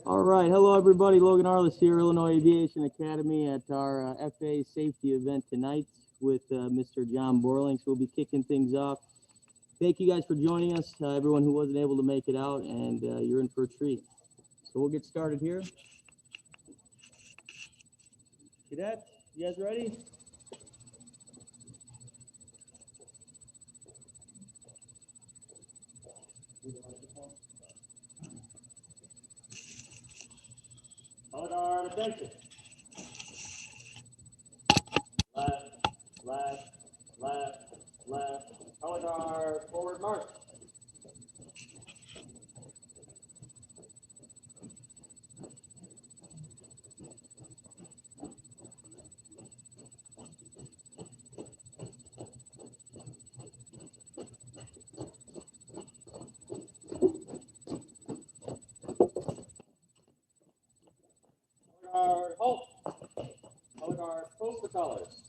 All right, hello everybody. Logan Arliss here, Illinois Aviation Academy at our FA safety event tonight with Mr. John Borland. So we'll be kicking things off. Thank you guys for joining us, everyone who wasn't able to make it out, and you're in for a treat. So we'll get started here. Cadet, you guys ready? Hold our attention. Left. Hold our forward march. Halt. Hold our post the colors.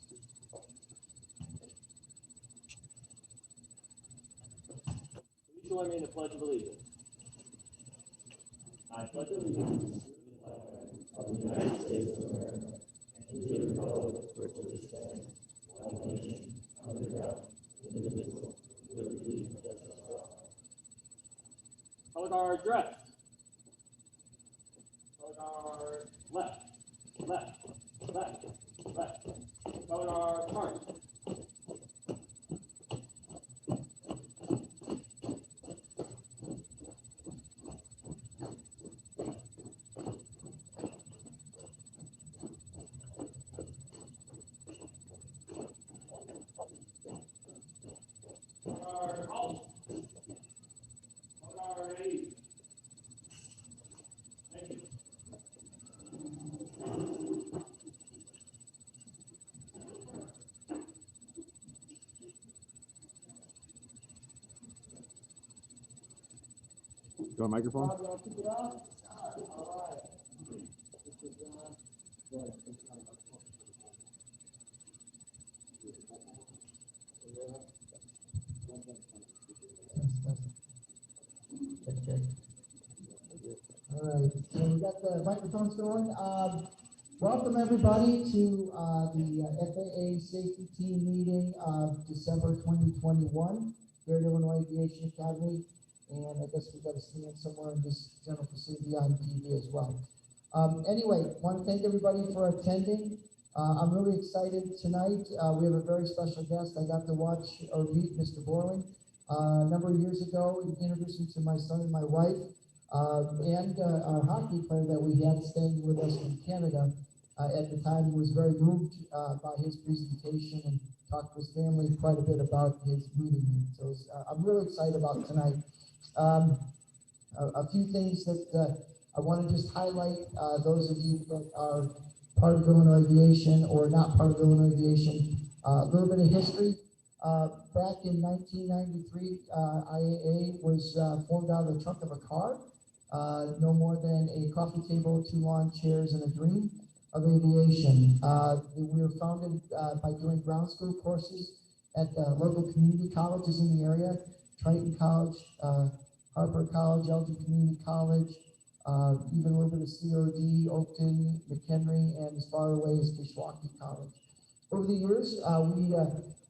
Please join me in the Pledge of Allegiance. I pledge allegiance to the flag of the United States of America and to the republic for which it stands, one nation, under God, indivisible, with liberty and justice for all. Hold our address. Hold our left. Hold our march. You want a microphone? All right, so we got the microphones going. Welcome everybody to the FAA Safety Team meeting of December 2021 here at Illinois Aviation Academy. And I guess we've got to stand somewhere in this general facility on TV as well. Anyway, want to thank everybody for attending. I'm really excited tonight. We have a very special guest. I got to watch or meet Mr. Borland a number of years ago. He introduced me to my son and my wife. And our hockey player that we had staying with us from Canada at the time was very moved by his presentation and talked to his family quite a bit about his meeting. So I'm really excited about tonight. A few things that I want to just highlight, those of you that are part of Illinois Aviation or not part of Illinois Aviation, a little bit of history. Back in 1993, IAA was formed out of the trunk of a car. No more than a coffee table, 2 lawn chairs, and a dream of aviation. We were founded by doing ground school courses at the local community colleges in the area, Triton College, Harper College, Elgin Community College, even a little bit of COD, Oakton, McHenry, and as far away as Kishwaukee College. Over the years,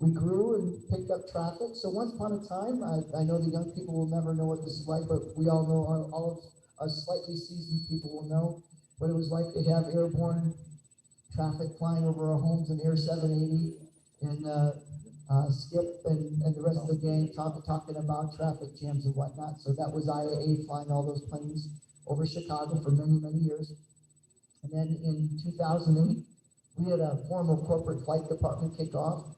we grew and picked up traffic. So once upon a time, I know the young people will never know what this is like, but we all know, all of us slightly seasoned people will know what it was like to have airborne traffic flying over our homes in Air 780 and Skip and the rest of the gang talking about traffic jams and whatnot. So that was IAA flying all those planes over Chicago for many, many years. And then in 2008, we had a formal corporate flight department kick off.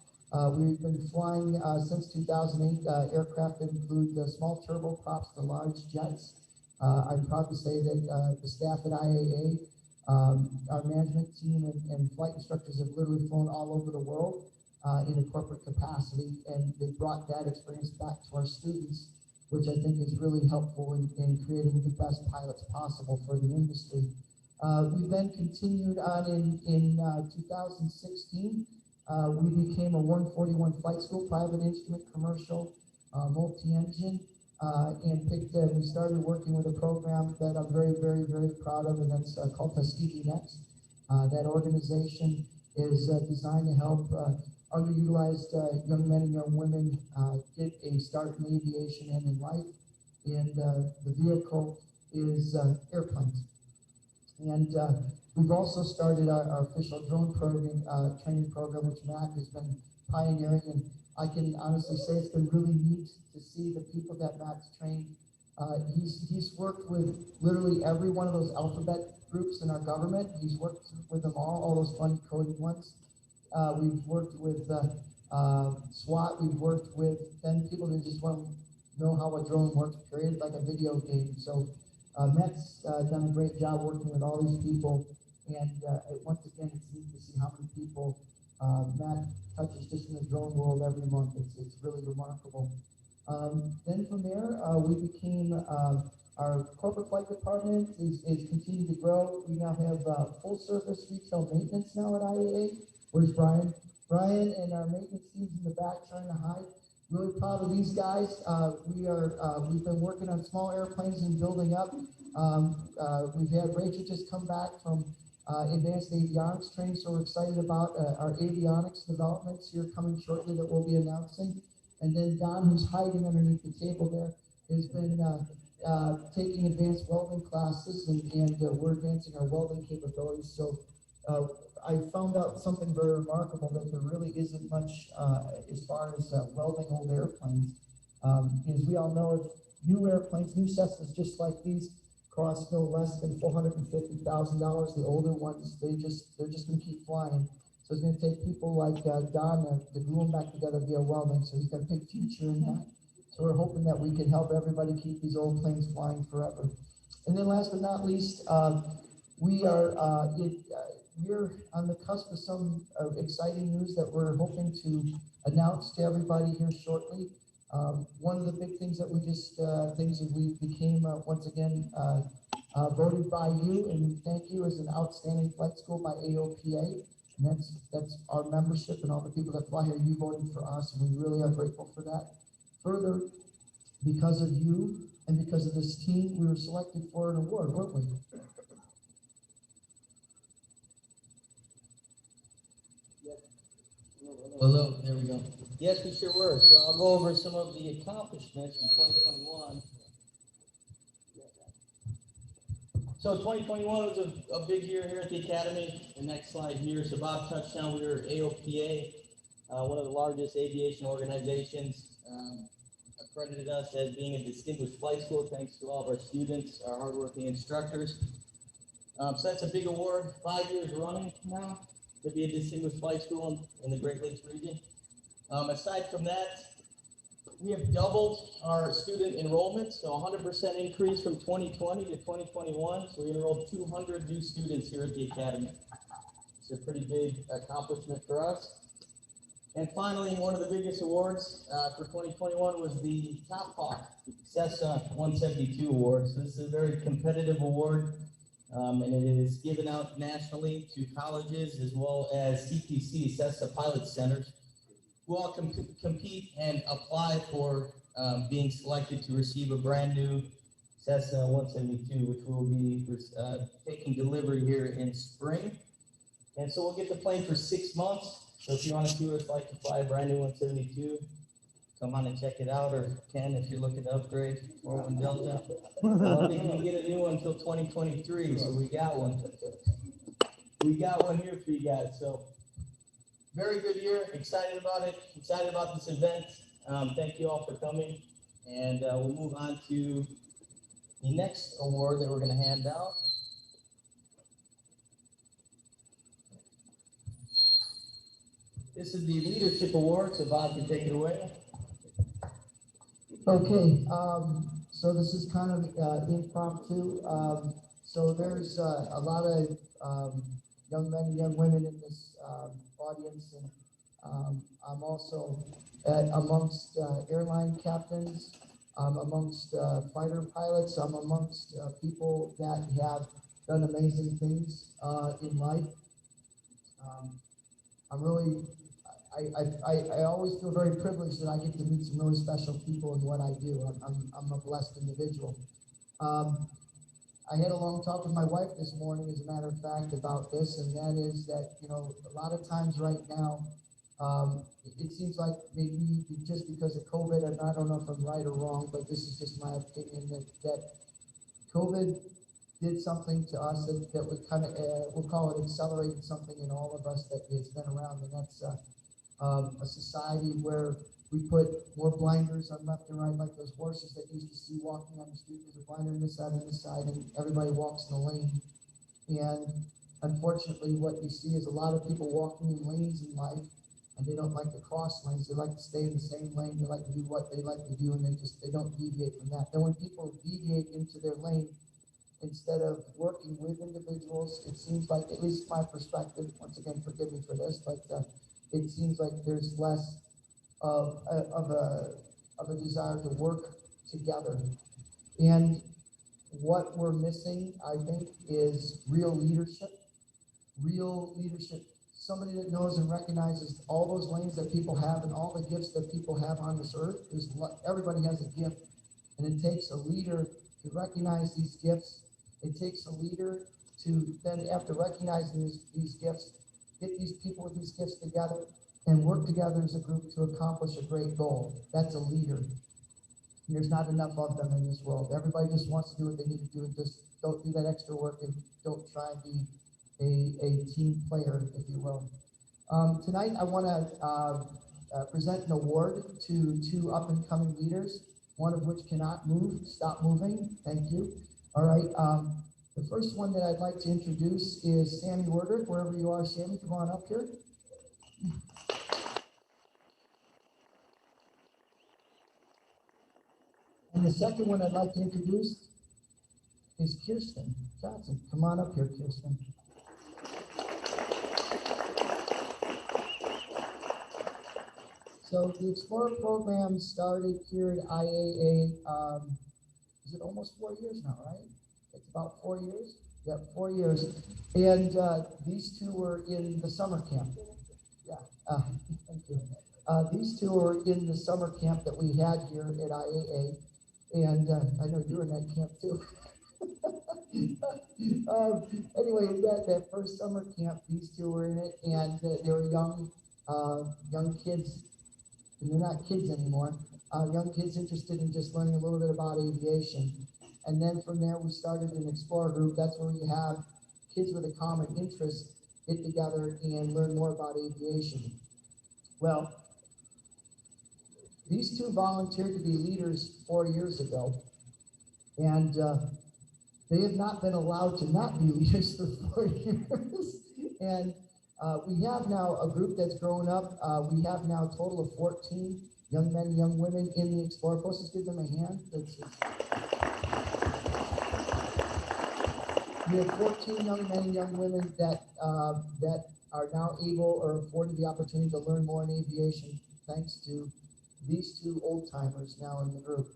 We've been flying since 2008 aircraft that include small turboprops to large jets. I'm proud to say that the staff at IAA, our management team and flight instructors have literally flown all over the world in a corporate capacity, and they brought that experience back to our students, which I think is really helpful in creating the best pilots possible for the industry. We then continued on in 2016. We became a 141 flight school, private instrument, commercial, multi-engine. and we started working with a program that I'm very, very, very proud of, and that's called Tuskegee Next. That organization is designed to help underutilized young men and young women get a start in aviation and in life. And the vehicle is airplanes. And we've also started our official drone program, training program, which Mac has been pioneering. And I can honestly say it's been really neat to see the people that Mac's trained. He's worked with literally every one of those alphabet groups in our government. He's worked with them all those funny coded ones. We've worked with SWAT. We've worked with then people that just want to know how a drone works, period, like a video game. So Matt's done a great job working with all these people. And once again, it's neat to see how many people Matt touches just in the drone world every month. It's really remarkable. Then from there, we became our corporate flight department is continuing to grow. We now have full service retail maintenance now at IAA. Where's Brian? Brian and our maintenance team's in the back trying to hide. Really proud of these guys. We've been working on small airplanes and building up. We've had Rachel just come back from advanced avionics training, so we're excited about our avionics developments here coming shortly that we'll be announcing. And then Don, who's hiding underneath the table there, has been taking advanced welding classes, and we're advancing our welding capabilities. So I found out something very remarkable, that there really isn't much as far as welding old airplanes. As we all know, new airplanes, new Cessnas just like these, cost no less than $450,000. The older ones, they're just going to keep flying. So it's going to take people like Don to glue them back together via welding. So he's got a big future in that. So we're hoping that we can help everybody keep these old planes flying forever. And then last but not least, we're on the cusp of some exciting news that we're hoping to announce to everybody here shortly. One of the big things that we became once again voted by you, and we thank you, as an outstanding flight school by AOPA. And that's our membership and all the people that fly here. You voted for us, and we really are grateful for that. Further, because of you and because of this team, we were selected for an award, weren't we? Hello, there we go. Yes, we sure were. So I'll go over some of the accomplishments in 2021. So 2021 was a big year here at the Academy. The next slide here. So Bob touched on, we were AOPA, one of the largest aviation organizations, accredited us as being a distinguished flight school, thanks to all of our students, our hardworking instructors. So that's a big award, 5 years running now, to be a distinguished flight school in the Great Lakes region. Aside from that, we have doubled our student enrollment, so 100% increase from 2020 to 2021. So we enrolled 200 new students here at the Academy. It's a pretty big accomplishment for us. And finally, one of the biggest awards for 2021 was the Top Hawk Cessna 172 Award. So this is a very competitive award, and it is given out nationally to colleges as well as CPC, Cessna Pilot Centers, who all compete and apply for being selected to receive a brand new Cessna 172, which will be taking delivery here in spring. And so we'll get the plane for 6 months. So if you want to see what it's like to fly a brand new 172, come on and check it out. Or Ken, if you're looking to upgrade 41 Delta. I don't think we can get a new one until 2023, so we got one. We got one here for you guys. So very good year. Excited about it. Excited about this event. Thank you all for coming. And we'll move on to the next award that we're going to hand out. This is the Leadership Award, so Bob can take it away. Okay, so this is kind of impromptu. So there's a lot of young men and young women in this audience, and I'm also amongst airline captains, I'm amongst fighter pilots, I'm amongst people that have done amazing things in life. I always feel very privileged that I get to meet some really special people in what I do. I'm a blessed individual. I had a long talk with my wife this morning, as a matter of fact, about this, and that is that, you know, a lot of times right now, it seems like maybe just because of COVID, and I don't know if I'm right or wrong, but this is just my opinion, that COVID did something to us that would kind of, we'll call it accelerated something in all of us that has been around, and that's a society where we put more blinders on left and right, like those horses that you used to see walking on the street. There's a blinder on this side and this side, and everybody walks in a lane. And unfortunately, what you see is a lot of people walking in lanes in life, and they don't like to cross lanes. They like to stay in the same lane. They like to do what they like to do, and they don't deviate from that. And when people deviate into their lane, instead of working with individuals, it seems like, at least my perspective, once again, forgive me for this, but it seems like there's less of a desire to work together. And what we're missing, I think, is real leadership. Somebody that knows and recognizes all those lanes that people have and all the gifts that people have on this earth. Everybody has a gift, and it takes a leader to recognize these gifts. It takes a leader to then, after recognizing these gifts, get these people with these gifts together and work together as a group to accomplish a great goal. That's a leader. There's not enough of them in this world. Everybody just wants to do what they need to do and just don't do that extra work and don't try and be a team player, if you will. Tonight, I want to present an award to two up-and-coming leaders, one of which cannot move. Stop moving. Thank you. All right. The first one that I'd like to introduce is Sammy Werdert. Wherever you are, Sammy, come on up here. And the second one I'd like to introduce is Kirsten Johnson. Come on up here, Kirsten. So the Explorer program started here at IAA, is it almost 4 years now, right? It's about 4 years? Yeah, 4 years. And these two were in the summer camp. Yeah, thank you. These two were in the summer camp that we had here at IAA. And I know you were in that camp too. Anyway, that first summer camp, these two were in it, and they were young kids, and they're not kids anymore. Young kids interested in just learning a little bit about aviation. And then from there, we started an Explorer group. That's where you have kids with a common interest get together and learn more about aviation. Well, these two volunteered to be leaders 4 years ago, and they have not been allowed to not be leaders for 4 years. And we have now a group that's grown up. We have now a total of 14 young men and young women in the Explorer Post. Let's give them a hand. We have 14 young men and young women that are now able or afforded the opportunity to learn more in aviation, thanks to these two old timers now in the group.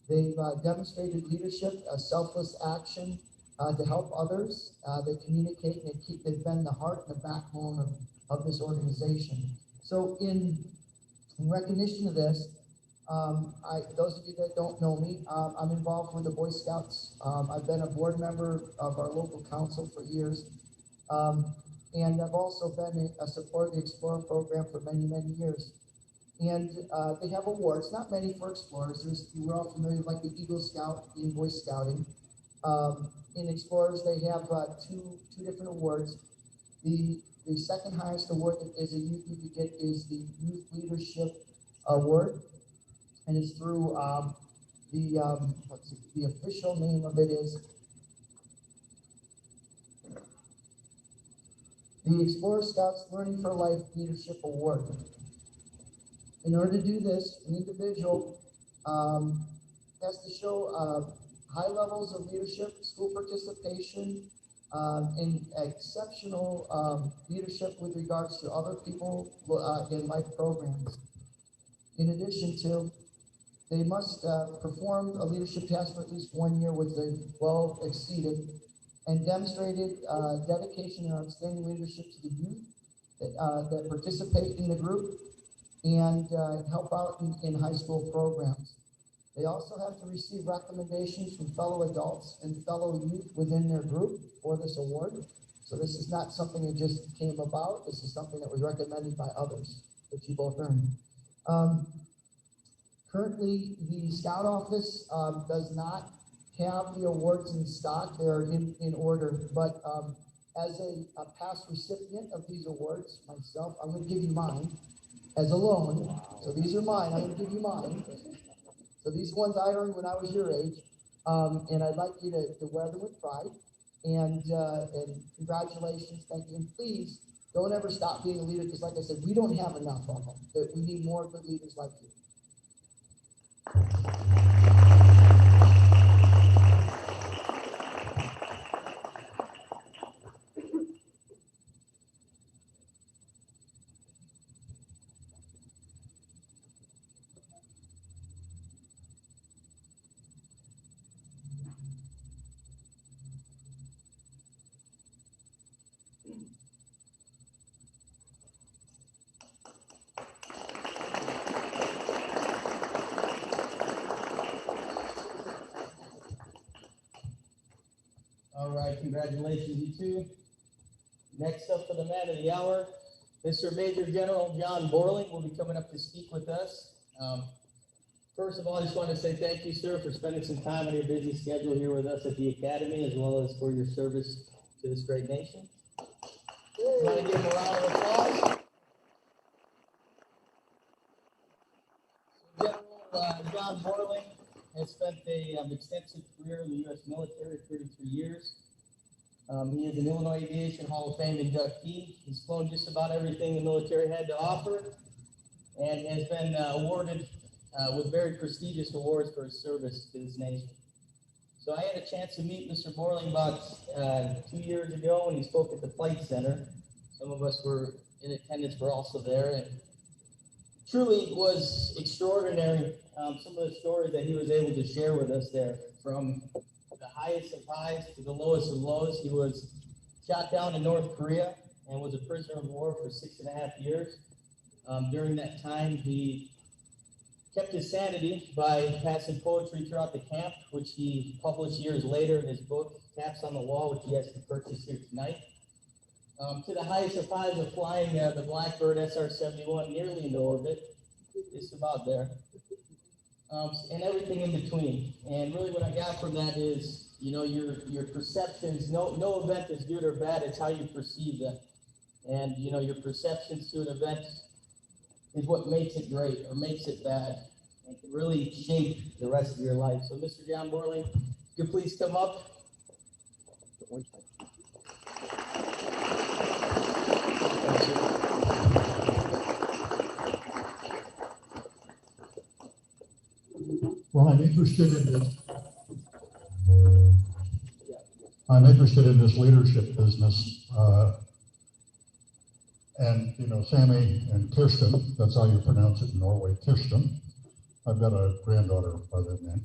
They've demonstrated leadership, selfless action to help others. They communicate, and they've been the heart and the backbone of this organization. So in recognition of this, those of you that don't know me, I'm involved with the Boy Scouts. I've been a board member of our local council for years. And I've also been a supporter of the Explorer program for many, many years. And they have awards, not many for Explorers. We're all familiar with like the Eagle Scout in Boy Scouting. In Explorers, they have two different awards. The second highest award that as a youth you could get is the Youth Leadership Award. And it's through the official name of it is the Explorer Scouts Learning for Life Leadership Award. In order to do this, an individual has to show high levels of leadership, school participation, and exceptional leadership with regards to other people in life programs. In addition to, they must perform a leadership task for at least 1 year, which they've well exceeded, and demonstrated dedication and outstanding leadership to the youth. that participate in the group and help out in high school programs. They also have to receive recommendations from fellow adults and fellow youth within their group for this award. So this is not something that just came about. This is something that was recommended by others, which you both earned. Currently, the Scout Office does not have the awards in stock. They are in order, but as a past recipient of these awards, myself, I'm going to give you mine as a loan. So these are mine. I'm going to give you mine. So these ones I earned when I was your age, and I'd like you to wear them with pride. And congratulations, thank you. And please don't ever stop being a leader, because like I said, we don't have enough of them. We need more good leaders like you. All right, congratulations, you two. Next up for the man of the hour, Mr. Major General John Borland will be coming up to speak with us. First of all, I just want to say thank you, sir, for spending some time on your busy schedule here with us at the Academy, as well as for your service to this great nation. I want to give him a round of applause. General John Borland has spent an extensive career in the U.S. military, 33 years. He is an Illinois Aviation Hall of Fame inductee. He's flown just about everything the military had to offer, and has been awarded with very prestigious awards for his service to this nation. So I had a chance to meet Mr. Borland about 2 years ago when he spoke at the Flight Center. Some of us were in attendance, were also there, and truly was extraordinary. Some of the stories that he was able to share with us there, from the highest of highs to the lowest of lows. He was shot down in North Korea and was a prisoner of war for 6.5 years. During that time, he kept his sanity by passing poetry throughout the camp, which he published years later in his book, Taps on the Wall, which he has to purchase here tonight. To the highest of highs of flying the Blackbird SR-71 nearly into orbit, just about there, and everything in between. And really what I got from that is, you know, your perceptions, no event is good or bad, it's how you perceive them. And, you know, your perceptions to an event is what makes it great or makes it bad, and can really shape the rest of your life. So Mr. John Borland, if you could please come up. Well, I'm interested in this leadership business, and you know, Sammy and Kirsten, that's how you pronounce it in Norway, Kirsten. I've got a granddaughter by that name.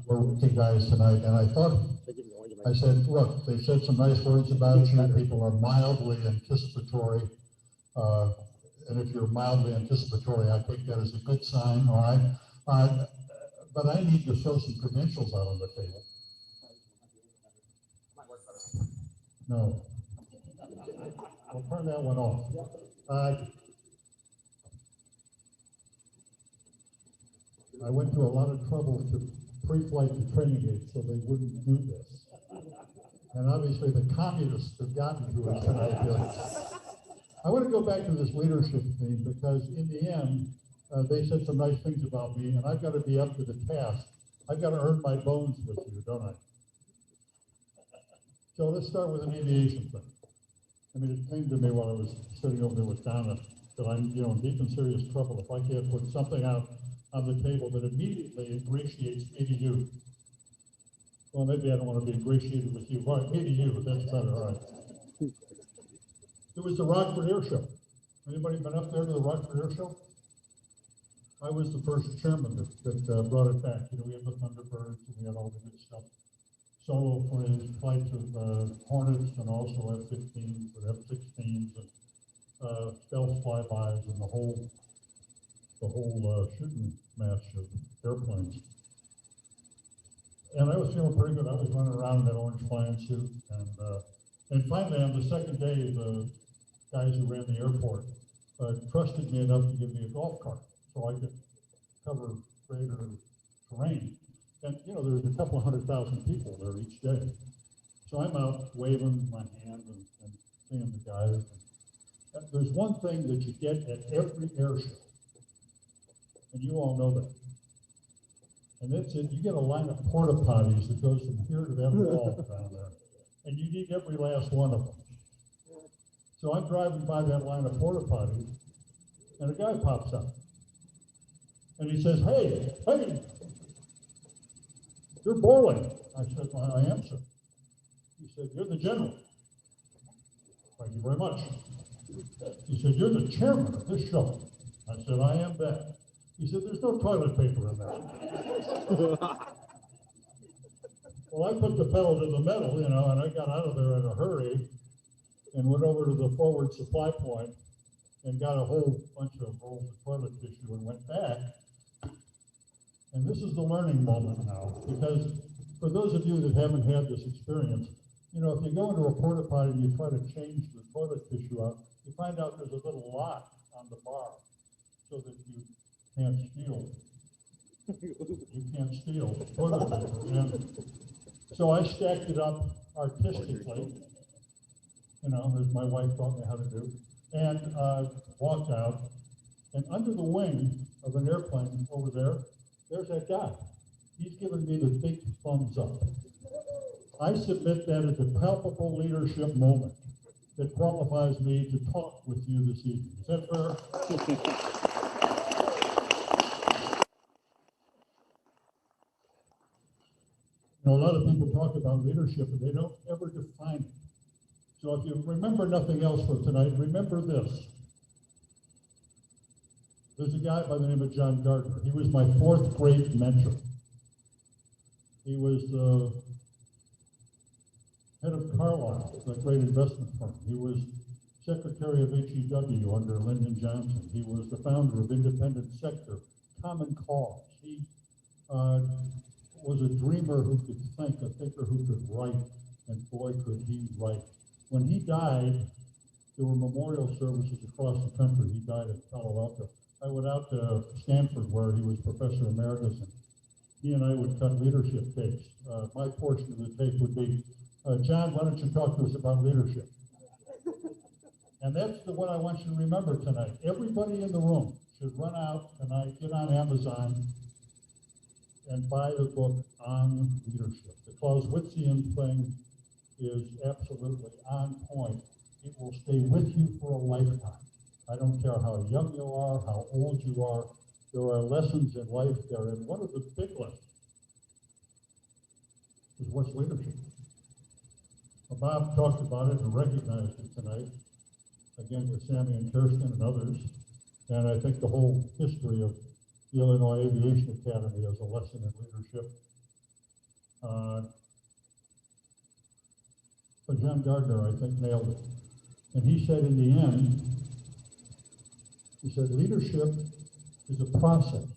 We're with you guys tonight, and I said, look, they said some nice words about you. People are mildly anticipatory, and if you're mildly anticipatory, I take that as a good sign. All right. But I need to throw some credentials out on the table. No. I'll turn that one off. I went to a lot of trouble to pre-flight the training gate so they wouldn't do this. And obviously the communists have gotten to us tonight. I want to go back to this leadership thing, because in the end, they said some nice things about me, and I've got to be up to the task. I've got to earn my bones with you, don't I? So let's start with an aviation thing. I mean, it came to me while I was sitting over there with Donna that I'm, you know, in deep and serious trouble if I can't put something out on the table that immediately ingratiates me to you. Well, maybe I don't want to be ingratiated with you. Well, maybe you, that's better, all right. It was the Rockford Air Show. Anybody been up there to the Rockford Air Show? I was the first chairman that brought it back. You know, we had the Thunderbirds and we had all the good stuff. Solo flights of Hornets and also F-15s and F-16s. And stealth flybys and the whole shooting match of airplanes. And I was feeling pretty good. I was running around in that orange flying suit, and finally on the second day, the guys who ran the airport trusted me enough to give me a golf cart so I could cover greater terrain. And you know, there's a couple of 100,000 people there each day. So I'm out waving my hand and seeing the guys. And there's one thing that you get at every air show, and you all know that. And that's it. You get a line of porta potties that goes from here to that wall down there. And you need every last one of them. So I'm driving by that line of porta potties, and a guy pops up. And he says, hey, you're Borland. I said, well, I am, sir. He said, you're the general. Thank you very much. He said, you're the chairman of this show. I said, I am that. He said, there's no toilet paper in there. Well, I put the pedal to the metal, you know, and I got out of there in a hurry and went over to the forward supply point and got a whole bunch of rolls of toilet tissue and went back. And this is the learning moment now, because for those of you that haven't had this experience, you know, if you go into a porta potty and you try to change the toilet tissue out, you find out there's a little lock on the bar so that you can't steal. You can't steal toilet paper. And so I stacked it up artistically, you know, as my wife taught me how to do, and walked out. And under the wing of an airplane over there, there's that guy. He's giving me the big thumbs up. I submit that as a palpable leadership moment that qualifies me to talk with you this evening. Is that fair? You know, a lot of people talk about leadership, but they don't ever define it. So if you remember nothing else from tonight, remember this. There's a guy by the name of John Gardner. He was my fourth grade mentor. He was the head of Carlyle, the great investment firm. He was secretary of HEW under Lyndon Johnson. He was the founder of Independent Sector, Common Cause. He was a dreamer who could think, a thinker who could write, and boy, could he write. When he died, there were memorial services across the country. He died in Palo Alto. I went out to Stanford, where he was professor emeritus, and he and I would cut leadership tapes. My portion of the tape would be, John, why don't you talk to us about leadership? And that's the one I want you to remember tonight. Everybody in the room should run out tonight, get on Amazon, and buy the book on leadership. The Clausewitzian thing is absolutely on point. It will stay with you for a lifetime. I don't care how young you are, how old you are, there are lessons in life there. And one of the big lessons is what's leadership. Bob talked about it and recognized it tonight, again with Sammy and Kirsten and others. And I think the whole history of the Illinois Aviation Academy as a lesson in leadership. But John Gardner, I think, nailed it. And he said in the end, he said, leadership is a process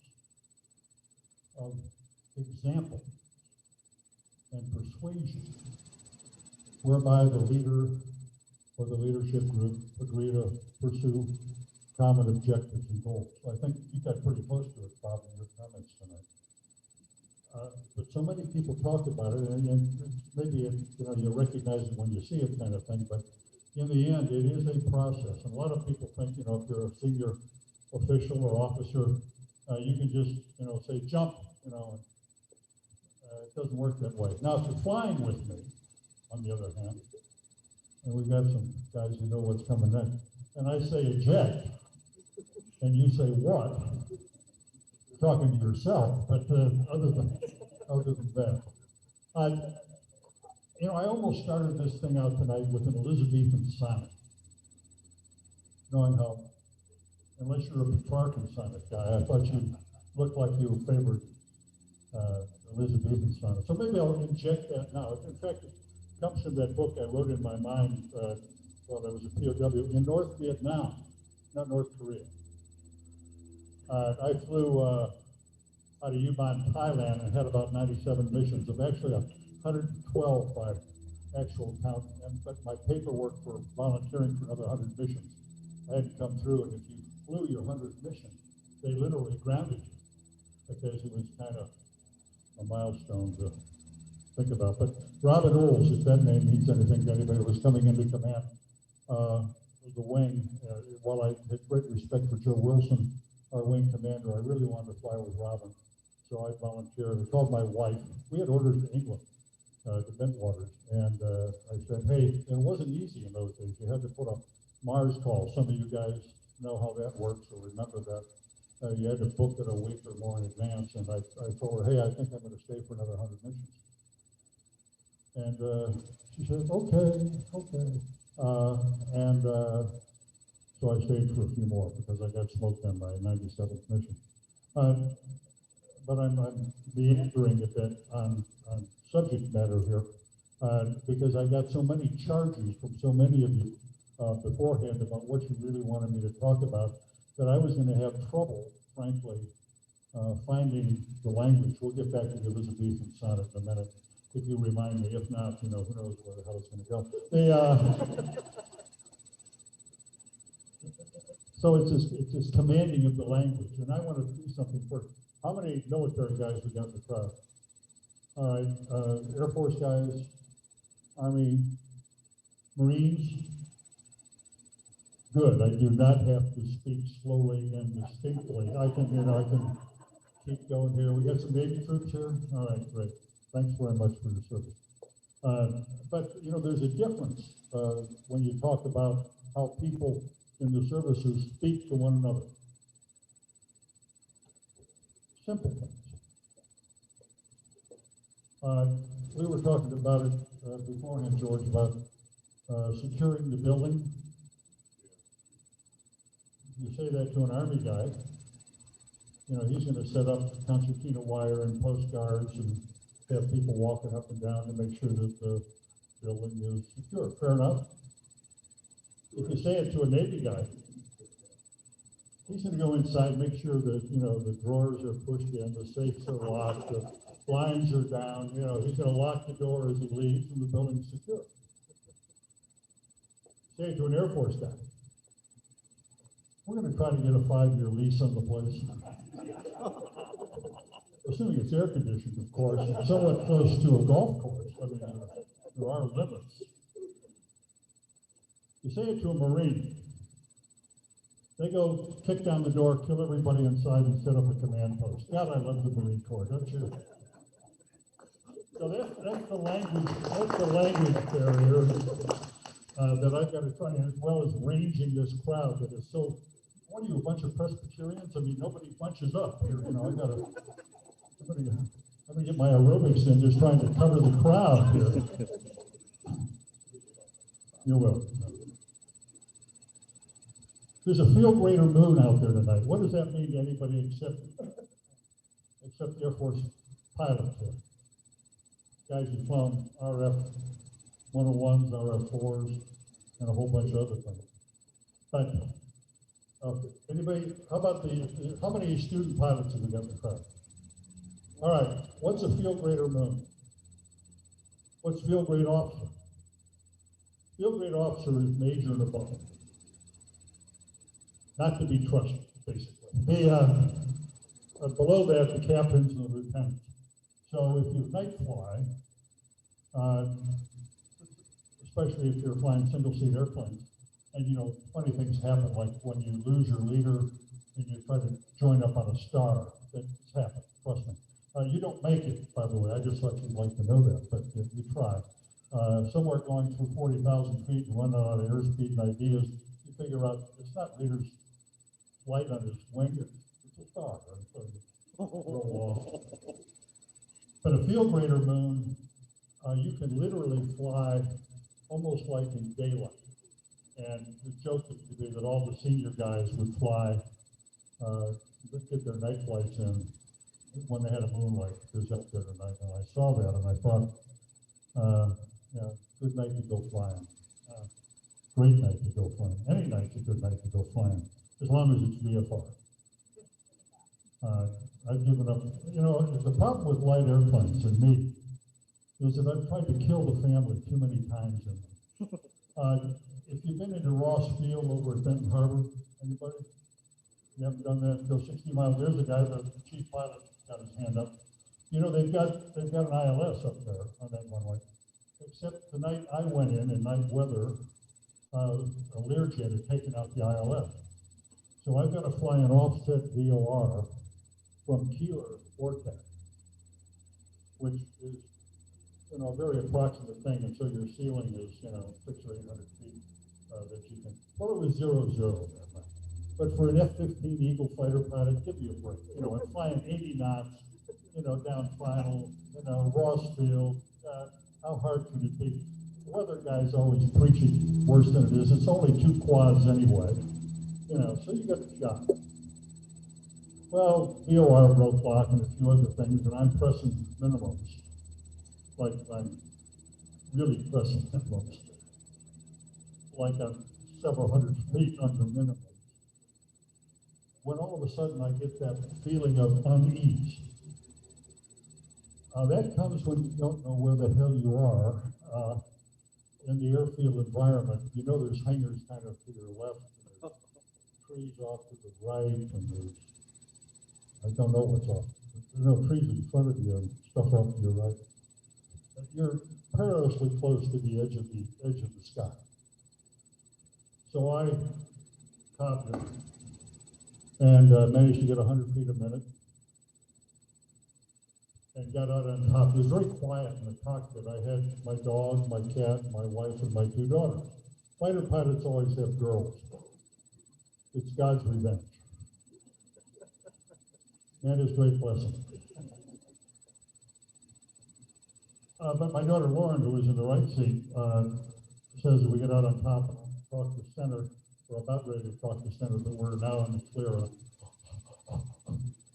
of example and persuasion, whereby the leader or the leadership group agree to pursue common objectives and goals. So I think you got pretty close to it, Bob, in your comments tonight. But so many people talk about it, and maybe you recognize it when you see it, kind of thing. But in the end, it is a process. And a lot of people think, if you're a senior official or officer, you can just, say jump, and it doesn't work that way. Now, if you're flying with me, on the other hand, and we've got some guys who know what's coming next, and I say eject, and you say what? You're talking to yourself, but other than that, I almost started this thing out tonight with an Elizabethan sonnet, knowing how, unless you're a Petrarchan sonnet guy, I thought you looked like you favored Elizabethan sonnet. So maybe I'll inject that now. In fact, it comes from that book I wrote in my mind well, I was a POW in North Vietnam, not North Korea. I flew out of Yuban, Thailand, and had about 97 missions, of actually 112 by actual count, but my paperwork for volunteering for another 100 missions hadn't come through, and if you flew your 100th mission, they literally grounded you, because it was kind of a milestone to think about. But Robin Oles, if that name means anything to anybody who was coming into command of the wing, while I had great respect for Joe Wilson, our wing commander, I really wanted to fly with Robin. So I volunteered. I called my wife. We had orders to England, to Bentwaters, and I said, hey, it wasn't easy in those days. You had to put a Mars call. Some of you guys know how that works or remember that. You had to book it a week or more in advance, and I told her, hey, I think I'm going to stay for another 100 missions. And she said, okay. So I stayed for a few more because I got smoked on my 97th mission. But I'm meandering a bit on subject matter here because I got so many charges from so many of you beforehand about what you really wanted me to talk about that I was going to have trouble, frankly, finding the language. We'll get back to the Elizabethan sonnet in a minute, if you remind me. If not, who knows where the hell it's going to go. So it's this commanding of the language, and I want to do something first. How many military guys we got in the crowd? All right, Air Force guys, Army, Marines. Good. I do not have to speak slowly and distinctly. I can keep going here. We got some Navy troops here. All right, great. Thanks very much for your service. But there's a difference when you talk about how people in the services speak to one another. Simple things. We were talking about it beforehand, George, about securing the building. You say that to an Army guy, he's going to set up concertina wire and post guards and have people walking up and down to make sure that the building is secure. Fair enough. If you say it to a Navy guy, he's going to go inside, make sure that, the drawers are pushed in, the safes are locked, the blinds are down, he's going to lock the door as he leaves and the building's secure. Say it to an Air Force guy. We're going to try to get a 5-year lease on the place. Assuming it's air conditioned, of course, and somewhat close to a golf course. I mean, there are limits. You say it to a Marine. They go kick down the door, kill everybody inside, and set up a command post. God, I love the Marine Corps, don't you? So that's the language barrier that I've got to try, as well as ranging this crowd that is so. What are you, a bunch of Presbyterians? I mean, nobody bunches up here. I'm gonna get my aerobics in, just trying to cover the crowd here. You will. There's a field greater moon out there tonight. What does that mean to anybody except Air Force pilots here? Guys who've flown RF 101s, RF 4s, and a whole bunch of other things. But anybody? How many student pilots have we got in the crowd? All right. What's a field grader moon? What's field grade officer? Field grade officer is major and above. Not to be trusted, basically. Below that, the captains and the lieutenants. So if you night fly, especially if you're flying single-seat airplanes, and funny things happen, like when you lose your leader and you try to join up on a star. That's happened, trust me. You don't make it, by the way. I just thought you'd like to know that, but you try. Somewhere going through 40,000 feet and running out of airspeed and ideas, you figure out it's not leader's flight on his wing, it's a star. Right? So you roll off. But a field grader moon, you can literally fly almost like in daylight. And the joke used to be that all the senior guys would fly, get their night flights in when they had a moonlight, because up there tonight. And I saw that and I thought, good night to go flying. great night to go flying. Any night's a good night to go flying, as long as it's VFR. I've given up, you know, the problem with light airplanes and me is that I've tried to kill the family too many times in them. If you've been into Ross Field over at Benton Harbor, anybody? You haven't done that? Go 60 miles. There's a guy, the chief pilot, got his hand up. You know, they've got an ILS up there on that runway. Except the night I went in night weather, a Learjet had taken out the ILS. So I've got to fly an offset VOR from Keeler to Vortex, which is, you know, a very approximate thing, and so your ceiling is, you know, 600 or 800 feet that you can. Well, it was 0-0 that night. But for an F-15 Eagle fighter pilot, give me a break. You know, I'm flying 80 knots, you know, down final, you know, Ross Field. How hard can it be? The weather guys always preach it worse than it is. It's only 2 quads anyway, you know, so you get the shot. Well, VOR broke block and a few other things, and I'm pressing minimums. Like I'm really pressing minimums. Like I'm several hundred feet under minimum. When all of a sudden I get that feeling of unease. That comes when you don't know where the hell you are in the airfield environment. You know there's hangars kind of to your left, and there's trees off to the right, and there's, I don't know what's off. There's no trees in front of you and stuff off to your right. You're perilously close to the edge of the sky. So I topped it and managed to get 100 feet a minute and got out on top. It was very quiet in the cockpit. I had my dog, my cat, my wife, and my 2 daughters. Fighter pilots always have girls. It's God's revenge. And his great blessing. But my daughter Lauren, who was in the right seat, says that we get out on top and talk to center. We're about ready to talk to center, but we're now in the clear.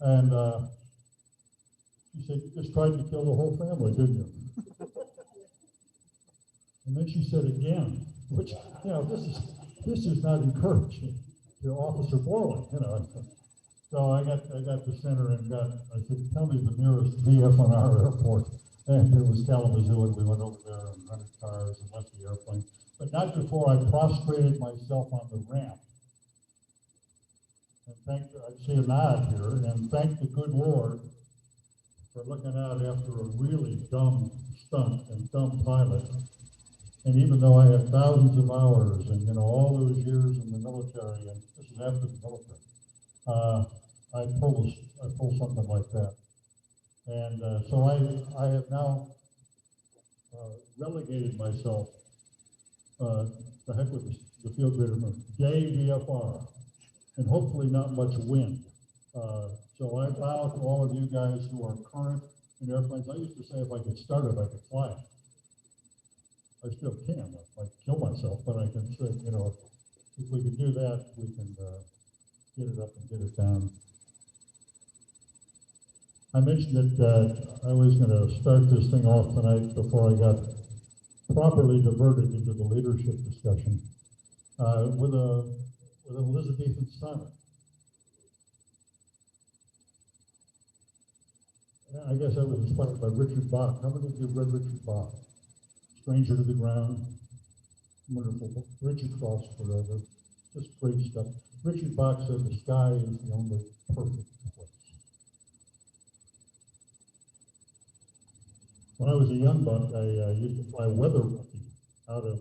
And she said, "You just tried to kill the whole family, didn't you?" And then she said again, which, you know, this is not encouraging to Officer Borland, you know. So I got to center and I said, "Tell me the nearest VF on our airport." And it was Kalamazoo, and we went over there and rented cars and left the airplane. But not before I prostrated myself on the ramp. And I see a nod here, and thank the good Lord for looking out after a really dumb stunt and dumb pilot. And even though I had thousands of hours and, you know, all those years in the military, and this is after the military, I pulled something like that. And so I have now relegated myself, the heck with the field grid moon, day VFR, and hopefully not much wind. So I bow to all of you guys who are current in airplanes. I used to say if I could start it, I could fly it. I still can. I might kill myself, but I can say, you know, if we can do that, we can get it up and get it down. I mentioned that I was going to start this thing off tonight before I got properly diverted into the leadership discussion with an Elizabethan sonnet. I guess I was inspired by Richard Bach. How many of you have read Richard Bach? Stranger to the Ground, wonderful book. Richard Frost Forever, just great stuff. Richard Bach said the sky is the only perfect place. When I was a young buck, I used to fly weather rookie out of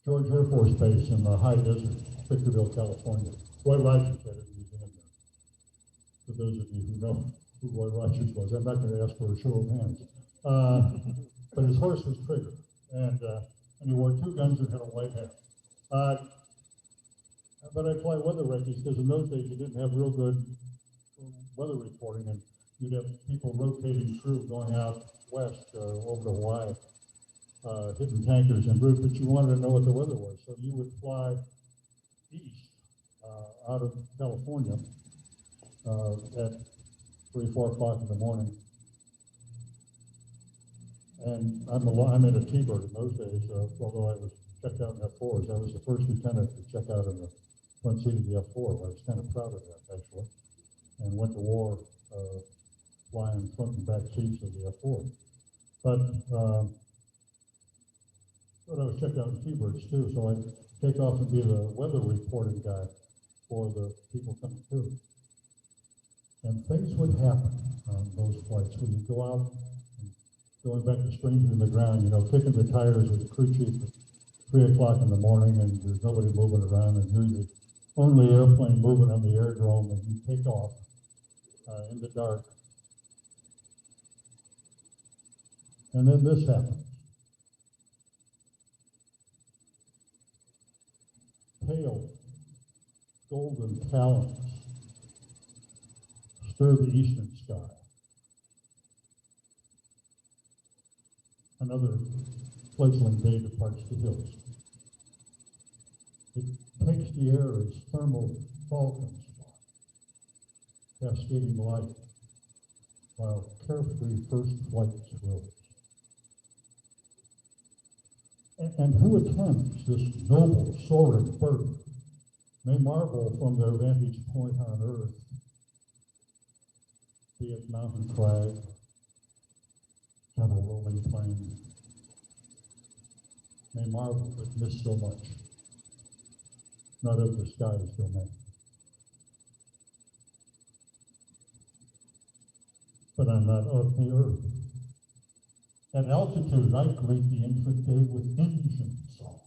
George Air Force Base in the high desert, Victorville, California. Roy Rogers had a museum there. For those of you who know who Roy Rogers was, I'm not going to ask for a show of hands. But his horse was Trigger, and he wore 2 guns and had a white hat. But I fly weather recce because in those days you didn't have real good weather reporting, and you'd have people rotating through going out west over to Hawaii, hitting tankers en route, but you wanted to know what the weather was. So you would fly east out of California at 3, 4 o'clock in the morning. And I'm in a T-bird in those days, although I was checked out in F4s. I was the first lieutenant to check out in the front seat of the F4. I was kind of proud of that, actually, and went to war flying front and back seats of the F4. But I was checked out in T-birds too, so I'd take off and be the weather reporting guy for the people coming through. And things would happen on those flights when you go out, and going back to strangers in the ground, you know, kicking the tires with the crew chief at 3 o'clock in the morning, and there's nobody moving around, and you're the only airplane moving on the aerodrome, and you take off in the dark. And then this happens. Pale, golden talons stir the eastern sky. Another fledgling day departs the hills. It takes the air as thermal falcons fly, cascading light, while carefree first flight thrills. And who attends this noble, soaring birth may marvel from their vantage point on earth, be it mountain crag, gentle rolling plain, may marvel but miss so much, not of the sky's domain. But I'm not of the earth. At altitude, I greet the infant day with engine song.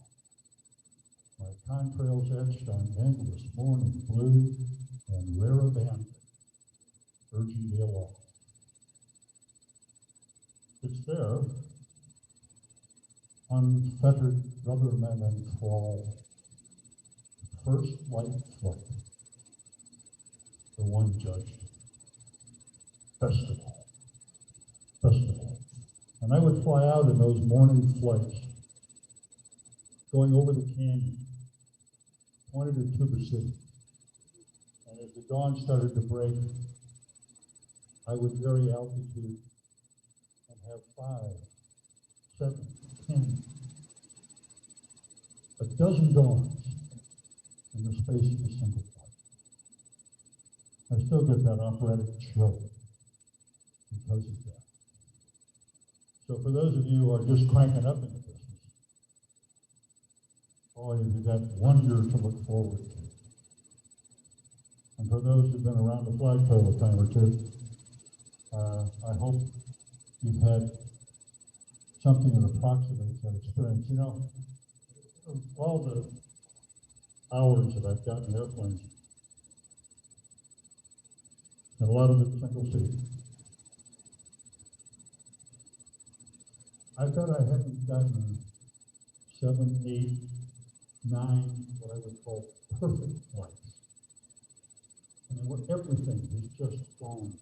My contrails etched on endless morning blue and rare abandon, urging me along. It's there, unfettered brother men enthrall, first light flight, the one judged, best of all, best of all. And I would fly out in those morning flights, going over the canyon, pointed to the city. And as the dawn started to break, I would vary altitude and have 5, 7, 10, a dozen dawns in the space of a single flight. I still get that operatic chill because of that. So for those of you who are just cranking up in the business, boy, you've got wonder to look forward to. And for those who've been around the flagpole a time or two, I hope you've had something that approximates that experience. You know, of all the hours that I've gotten in airplanes, and a lot of it single seat, I thought I hadn't gotten 7, 8, 9, what I would call perfect flights. I mean, where everything is just gone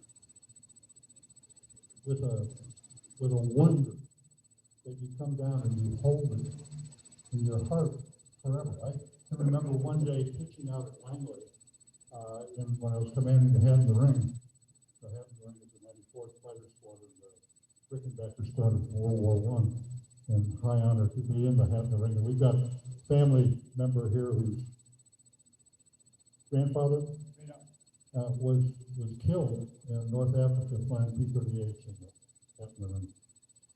with a wonder that you come down and you hold it in your heart forever. I can remember one day pitching out at Langley when I was commanding the Hat in the Ring. The Hat in the Ring is the 94th Fighter Squadron, the Rickenbacker Squadron from World War I, and high honor to be in the Hat in the Ring. And we've got a family member here whose grandfather was killed in North Africa flying P-38s in the Hat in the Ring.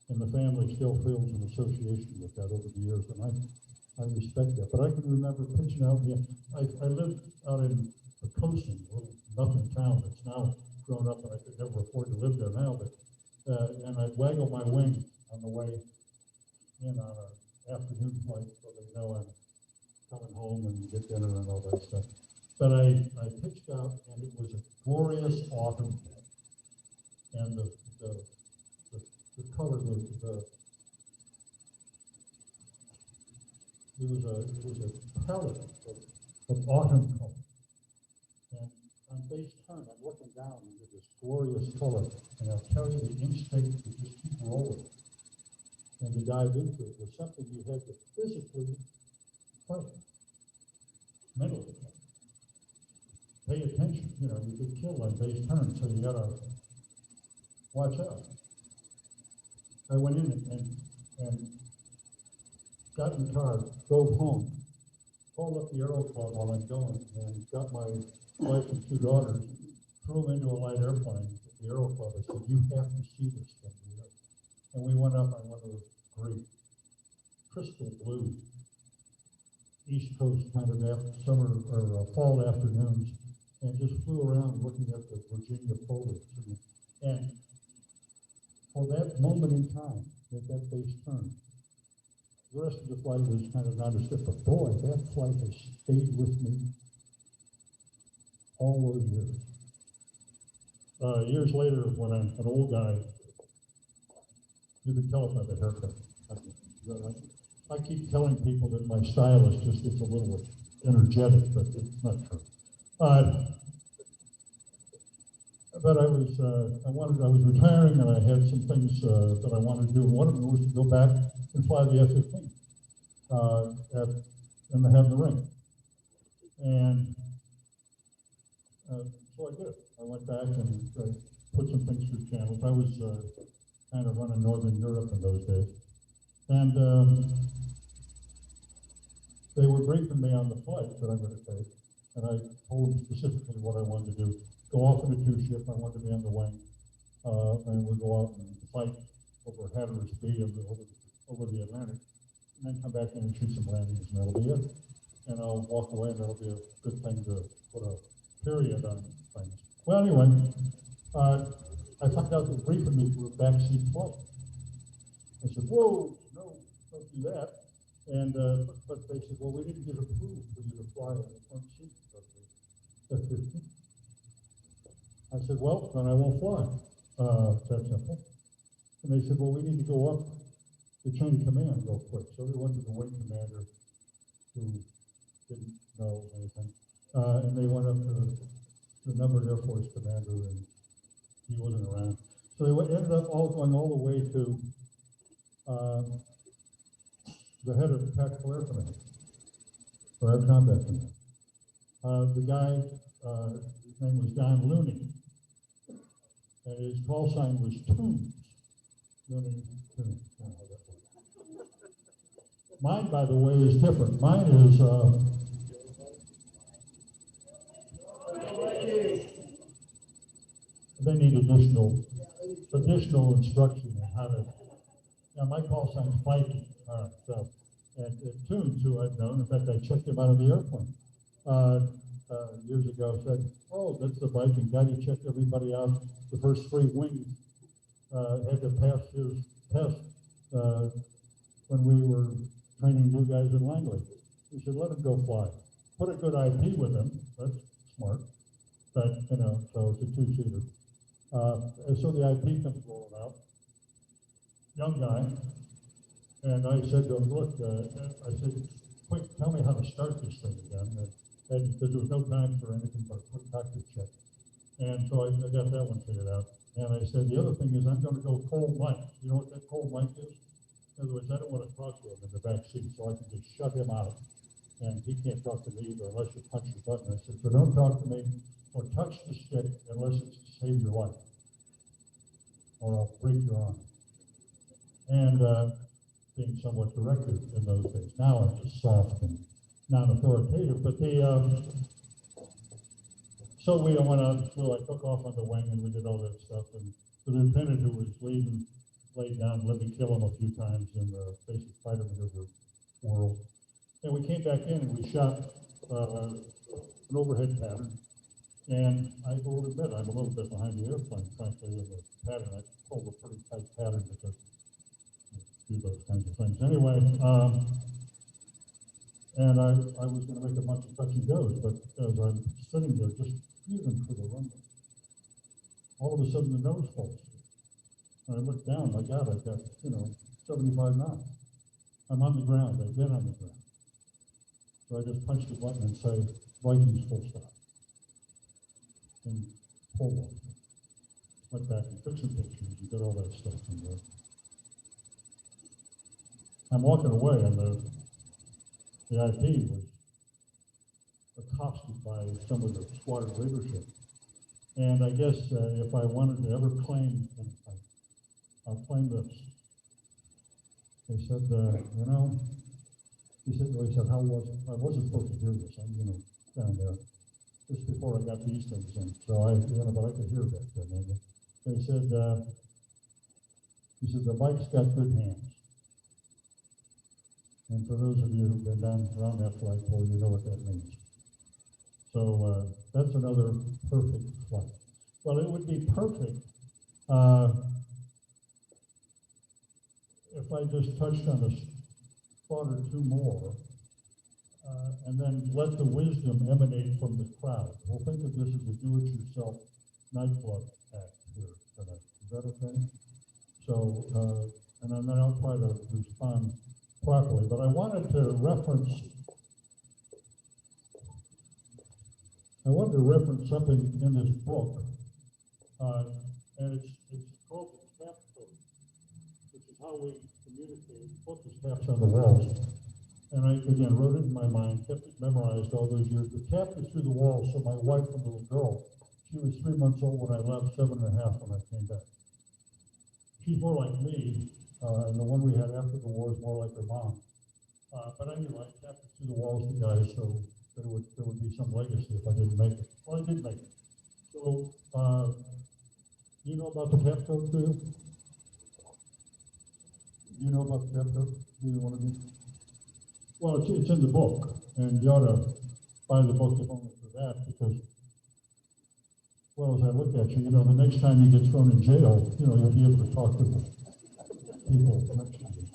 And the family still feels an association with that over the years, and I respect that. But I can remember pitching out. I lived out in the coasting, a little nothing town that's now grown up, and I could never afford to live there now. But and I'd waggle my wing on the way in on an afternoon flight, so they know I'm coming home and get dinner and all that stuff. But I pitched out, and it was a glorious autumn day, and the color it was a palette of autumn color. And on base turn, I'm looking down into this glorious color, and I'll tell you the instinct to just keep rolling and to dive into it was something you had to physically fight, mentally fight. Pay attention, you know, you get killed on base turn, so you gotta watch out. I went in and got in the car, drove home, called up the Aero Club while I'm going, and got my wife and 2 daughters, threw them into a light airplane at the Aero Club. I said, you have to see this thing. And we went up on one of those great crystal blue East Coast kind of summer or fall afternoons, and just flew around looking at the Virginia foliage. And for that moment in time that base turned, the rest of the flight was kind of nondescript, but boy, that flight has stayed with me all those years. Years later, when I'm an old guy, you can tell it by the haircut. I keep telling people that my style is just gets a little energetic, but it's not true. But I was retiring, and I had some things that I wanted to do. One of them was to go back and fly the F-15 in the Heaven Ring. And so I did. I went back and put some things through channels. I was kind of running Northern Europe in those days. And they were briefing me on the flight that I'm going to take. And I told them specifically what I wanted to do. Go off in a 2-ship. I wanted to be on the wing. And we'd go out and fight over Hatteras Bay over the Atlantic. And then come back in and shoot some landings, and that'll be it. And I'll walk away, and that'll be a good thing to put a period on things. Well, anyway, I found out they were briefing me for a backseat flight. I said, whoa, no, don't do that. And but they said, well, we didn't get approved for you to fly on the front seat of the F-15. I said, well, then I won't fly. That's simple. And they said, well, we need to go up the chain of command real quick. So they went to the wing commander, who didn't know anything. And they went up to the numbered Air Force commander, and he wasn't around. So they ended up going all the way to the head of the Tactical Air Command, or Air Combat Command. The guy, his name was Don Looney, and his call sign was Toons. Looney, Toons. Mine, by the way, is different. Mine is they need additional instruction on how to. Now, my call sign is Viking. So, and Toons, who I've known, in fact, I checked him out of the airplane years ago. Said, "Oh, that's the Viking guy. You checked everybody out. The first 3 wings had to pass his test when we were training new guys in Langley. We should let him go fly. Put a good IP with him. That's smart. But so it's a 2-seater. And so the IP comes rolling out. Young guy. And I said to him, look, I said, quick, tell me how to start this thing again. And because there was no time for anything but a quick cockpit check. And so I got that one figured out. And I said, the other thing is I'm going to go cold mic. You know what that cold mic is? In other words, I don't want to talk to him in the back seat, so I can just shut him out. And he can't talk to me either unless you punch the button. I said, so don't talk to me or touch the stick unless it's to save your life, or I'll break your arm. And being somewhat directive in those days. Now I'm just soft and non-authoritative, but so we went on, so I took off on the wing and we did all that stuff, and the lieutenant who was leading laid down, let me kill him a few times in the basic fighter maneuver world. And we came back in and we shot an overhead pattern, and I will admit I'm a little bit behind the airplane, frankly, in the pattern. I pulled a pretty tight pattern because do those kinds of things. Anyway, and I was going to make a bunch of touch and goes, but as I'm sitting there just feeling for the runway, all of a sudden the nose falls. And I look down, my God, I've got, 75 knots. I'm on the ground, I've been on the ground. So I just punch the button and say, Vikings full stop. And pull off. Went back and took some pictures and did all that stuff. And, I'm walking away, and the IP was accosted by some of the squadron leadership. And I guess if I wanted to ever claim anything, I'll claim this. They said, he said, how was it? I wasn't supposed to hear this, I'm, down there, just before I got these things in. So but I could hear that. And they said, he said, the bike's got good hands. And for those of you who've been down around that flagpole, you know what that means. So that's another perfect flight. Well, it would be perfect if I just touched on a spot or two more, and then let the wisdom emanate from the crowd. We'll think of this as a do-it-yourself nightclub act here tonight. Is that okay? So, and then I'll try to respond properly. But I wanted to reference something in this book, and it's called the Tap Code, which is how we communicate. The book is taps on the walls. And I, again, wrote it in my mind, kept it memorized all those years. The tap is through the walls, so my wife, a little girl, she was 3 months old when I left, 7.5 when I came back. She's more like me, and the one we had after the war is more like her mom. But I knew I tapped it through the walls to guys, so there would be some legacy if I didn't make it. Well, I did make it. So, you know about the tap code, too? You know about the tap code? Either one of you? Well, it's in the book, and you ought to buy the book if only for that, because, well, as I look at you, the next time you get thrown in jail, you'll be able to talk to the people next to you.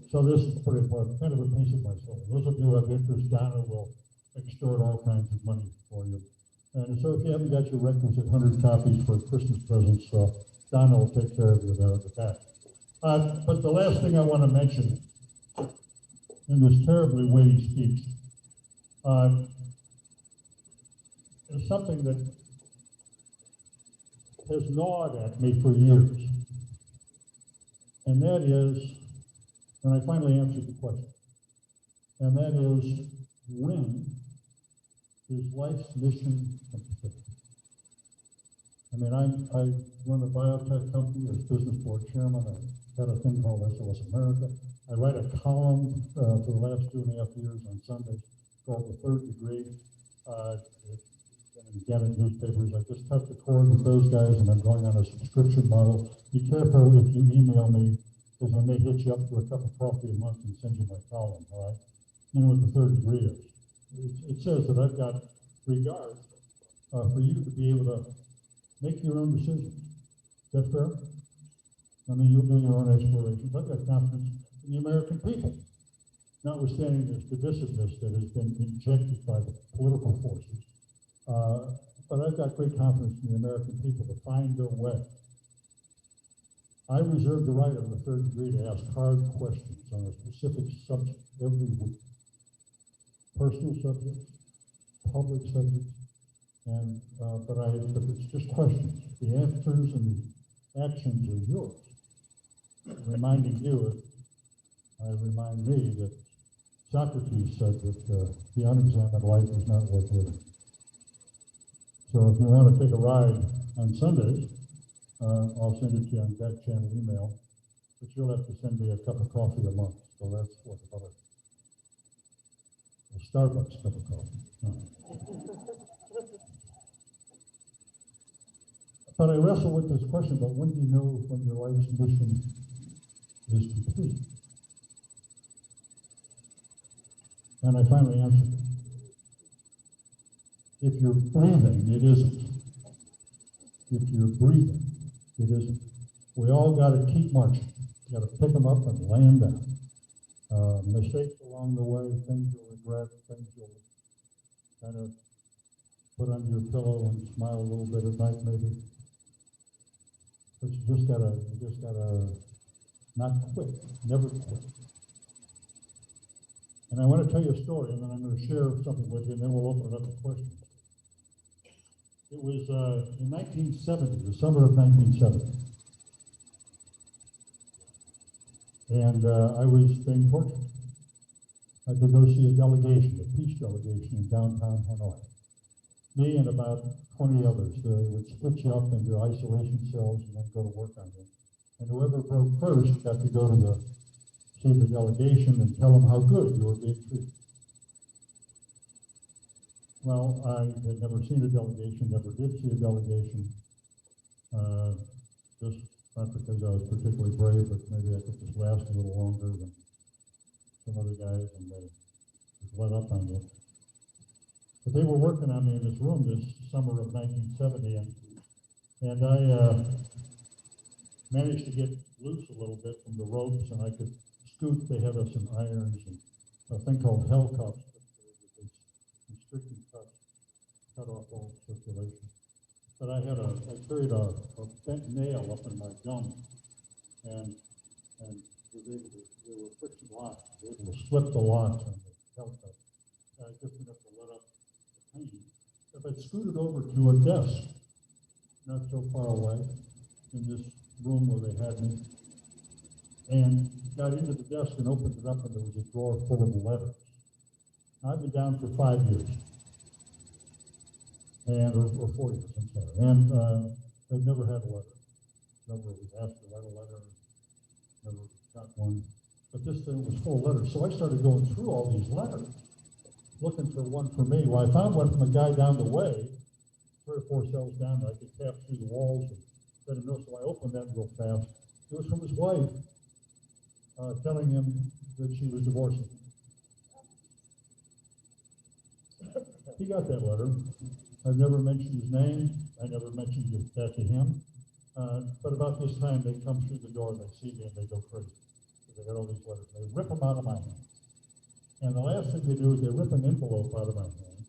So this is pretty important, kind of a piece of my soul. Those of you who have interest, Donna will extort all kinds of money for you. And so if you haven't got your requisite 100 copies for Christmas presents, Donna will take care of you there at the back. But the last thing I want to mention in this terribly weighty speech is something that has gnawed at me for years. And that is, and I finally answered the question, and that is, when is life's mission complete? I mean, I run a biotech company as business board chairman. I had a thing called SOS America. I write a column for the last 2.5 years on Sundays called The Third Degree. And again, in newspapers, I just cut the cord with those guys, and I'm going on a subscription model. Be careful if you email me, because I may hit you up for a cup of coffee a month and send you my column, all right? You know what the third degree is. It says that I've got regard for you to be able to make your own decisions. Is that fair? I mean, you'll do your own explorations. I've got confidence in the American people, notwithstanding this divisiveness that has been injected by the political forces. But I've got great confidence in the American people to find their way. I reserve the right on the third degree to ask hard questions on a specific subject every week. Personal subjects, public subjects, and but it's just questions. The answers and the actions are yours. Reminding you, I remind me that Socrates said that the unexamined life is not worth living. So if you want to take a ride on Sundays, I'll send it to you on back channel email, but you'll have to send me a cup of coffee a month. So that's what, about a Starbucks cup of coffee. No. But I wrestle with this question about when do you know when your life's mission is complete? And I finally answered it. If you're breathing, it isn't. If you're breathing, it isn't. We all got to keep marching. You got to pick them up and lay them down. Mistakes along the way, things you'll regret, things you'll kind of put under your pillow and smile a little bit at night, maybe. But you just gotta not quit, never quit. And I want to tell you a story, and then I'm going to share something with you, and then we'll open it up to questions. It was in 1970, the summer of 1970. And I was being tortured. I could go see a delegation, a peace delegation in downtown Hanoi. Me and about 20 others. They would split you up into isolation cells and then go to work on them. And whoever broke first got to go to see the delegation and tell them how good you were being treated. Well, I had never seen a delegation, never did see a delegation. Just not because I was particularly brave, but maybe I could just last a little longer than some other guys, and they just let up on you. But they were working on me in this room this summer of 1970, and I managed to get loose a little bit from the ropes, and I could scoot. They had us in irons and a thing called hell cuffs, constricting cuffs, cut off all circulation. But I carried a bent nail up in my gum, and was able to, there were friction locks, was able to slip the locks on the hell cuff. Just enough to let up the pain. If I'd scooted over to a desk, not so far away, in this room where they had me, and got into the desk and opened it up, and there was a drawer full of letters. I've been down for 5 years, or 4 years, I'm sorry, and I've never had a letter. Never was asked to write a letter, never got one. But this thing was full of letters, so I started going through all these letters, looking for one for me. Well, I found one from a guy down the way, 3 or 4 cells down, that I could tap through the walls and let him know, so I opened that real fast. It was from his wife, telling him that she was divorcing him. He got that letter. I've never mentioned his name. I never mentioned that to him. But about this time, they come through the door, they see me, and they go crazy. They got all these letters. They rip them out of my hand. And the last thing they do is they rip an envelope out of my hand.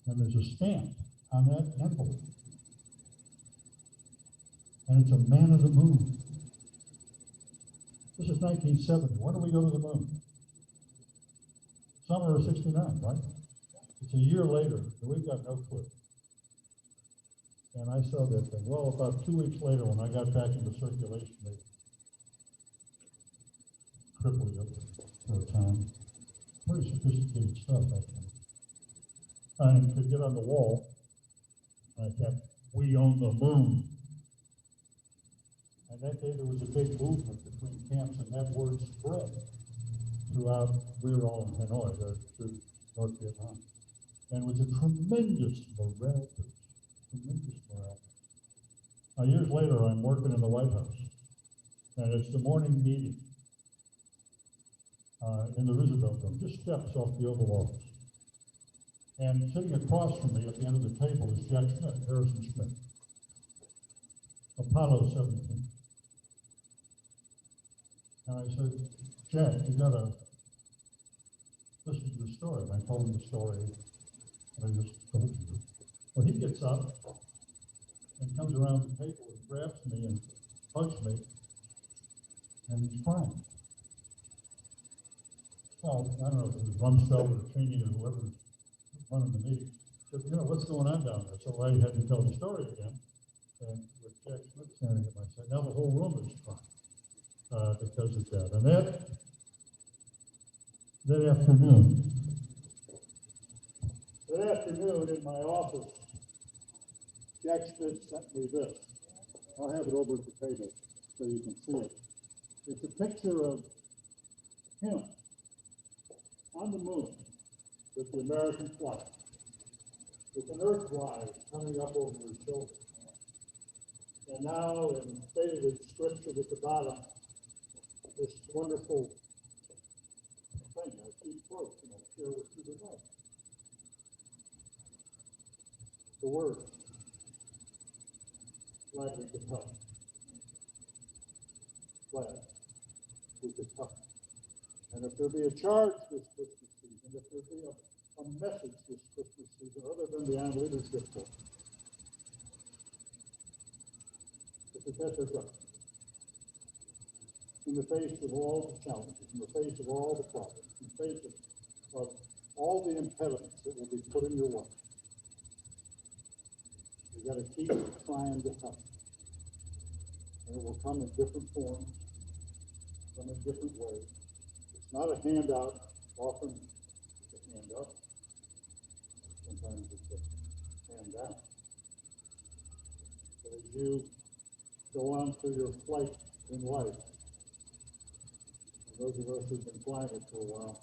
And there's a stamp on that envelope. And it's a man of the moon. This is 1970. When do we go to the moon? Summer of '69, right? It's a year later, and we've got no clue. And I saw that thing. Well, about 2 weeks later, when I got back into circulation, they crippled you for a time. Pretty sophisticated stuff, I think. And to get on the wall, I kept, "We own the moon." And that day there was a big movement between camps, and that word spread throughout. We were all in Hanoi, through North Vietnam. And it was a tremendous morale boost, tremendous morale. Now, years later, I'm working in the White House, and it's the morning meeting in the Roosevelt Room, just steps off the Oval Office. And sitting across from me at the end of the table is Jack Schmidt, Harrison Schmidt, Apollo 17. And I said, "Jack, you gotta listen to the story." And I told him the story that I just told you. Well, he gets up and comes around the table and grabs me and hugs me, and he's crying. Well, I don't know if it was Rumsfeld or Cheney or whoever was running the meeting. He said, "What's going on down there?" So I had to tell the story again. And with Jack Schmidt standing at my side, now the whole room is crying because of that. And that afternoon in my office, Jack Schmidt sent me this. I'll have it over at the table so you can see it. It's a picture of him on the moon with the American flag, with an earth flag coming up over his shoulder. And now, in faded scripture at the bottom, this wonderful thing I keep close and I'll share with you tonight. The word, glad we could help. Glad we could help. And if there be a charge this Christmas season, if there be a message this Christmas season, other than the on leadership book, it's a better God. In the face of all the challenges, in the face of all the problems, in the face of all the impediments that will be put in your way, you got to keep trying to help. And it will come in different forms, come in different ways. It's not a handout, often it's a hand up, sometimes it's a hand down. But as you go on through your flight in life. And those of us who've been flying it for a while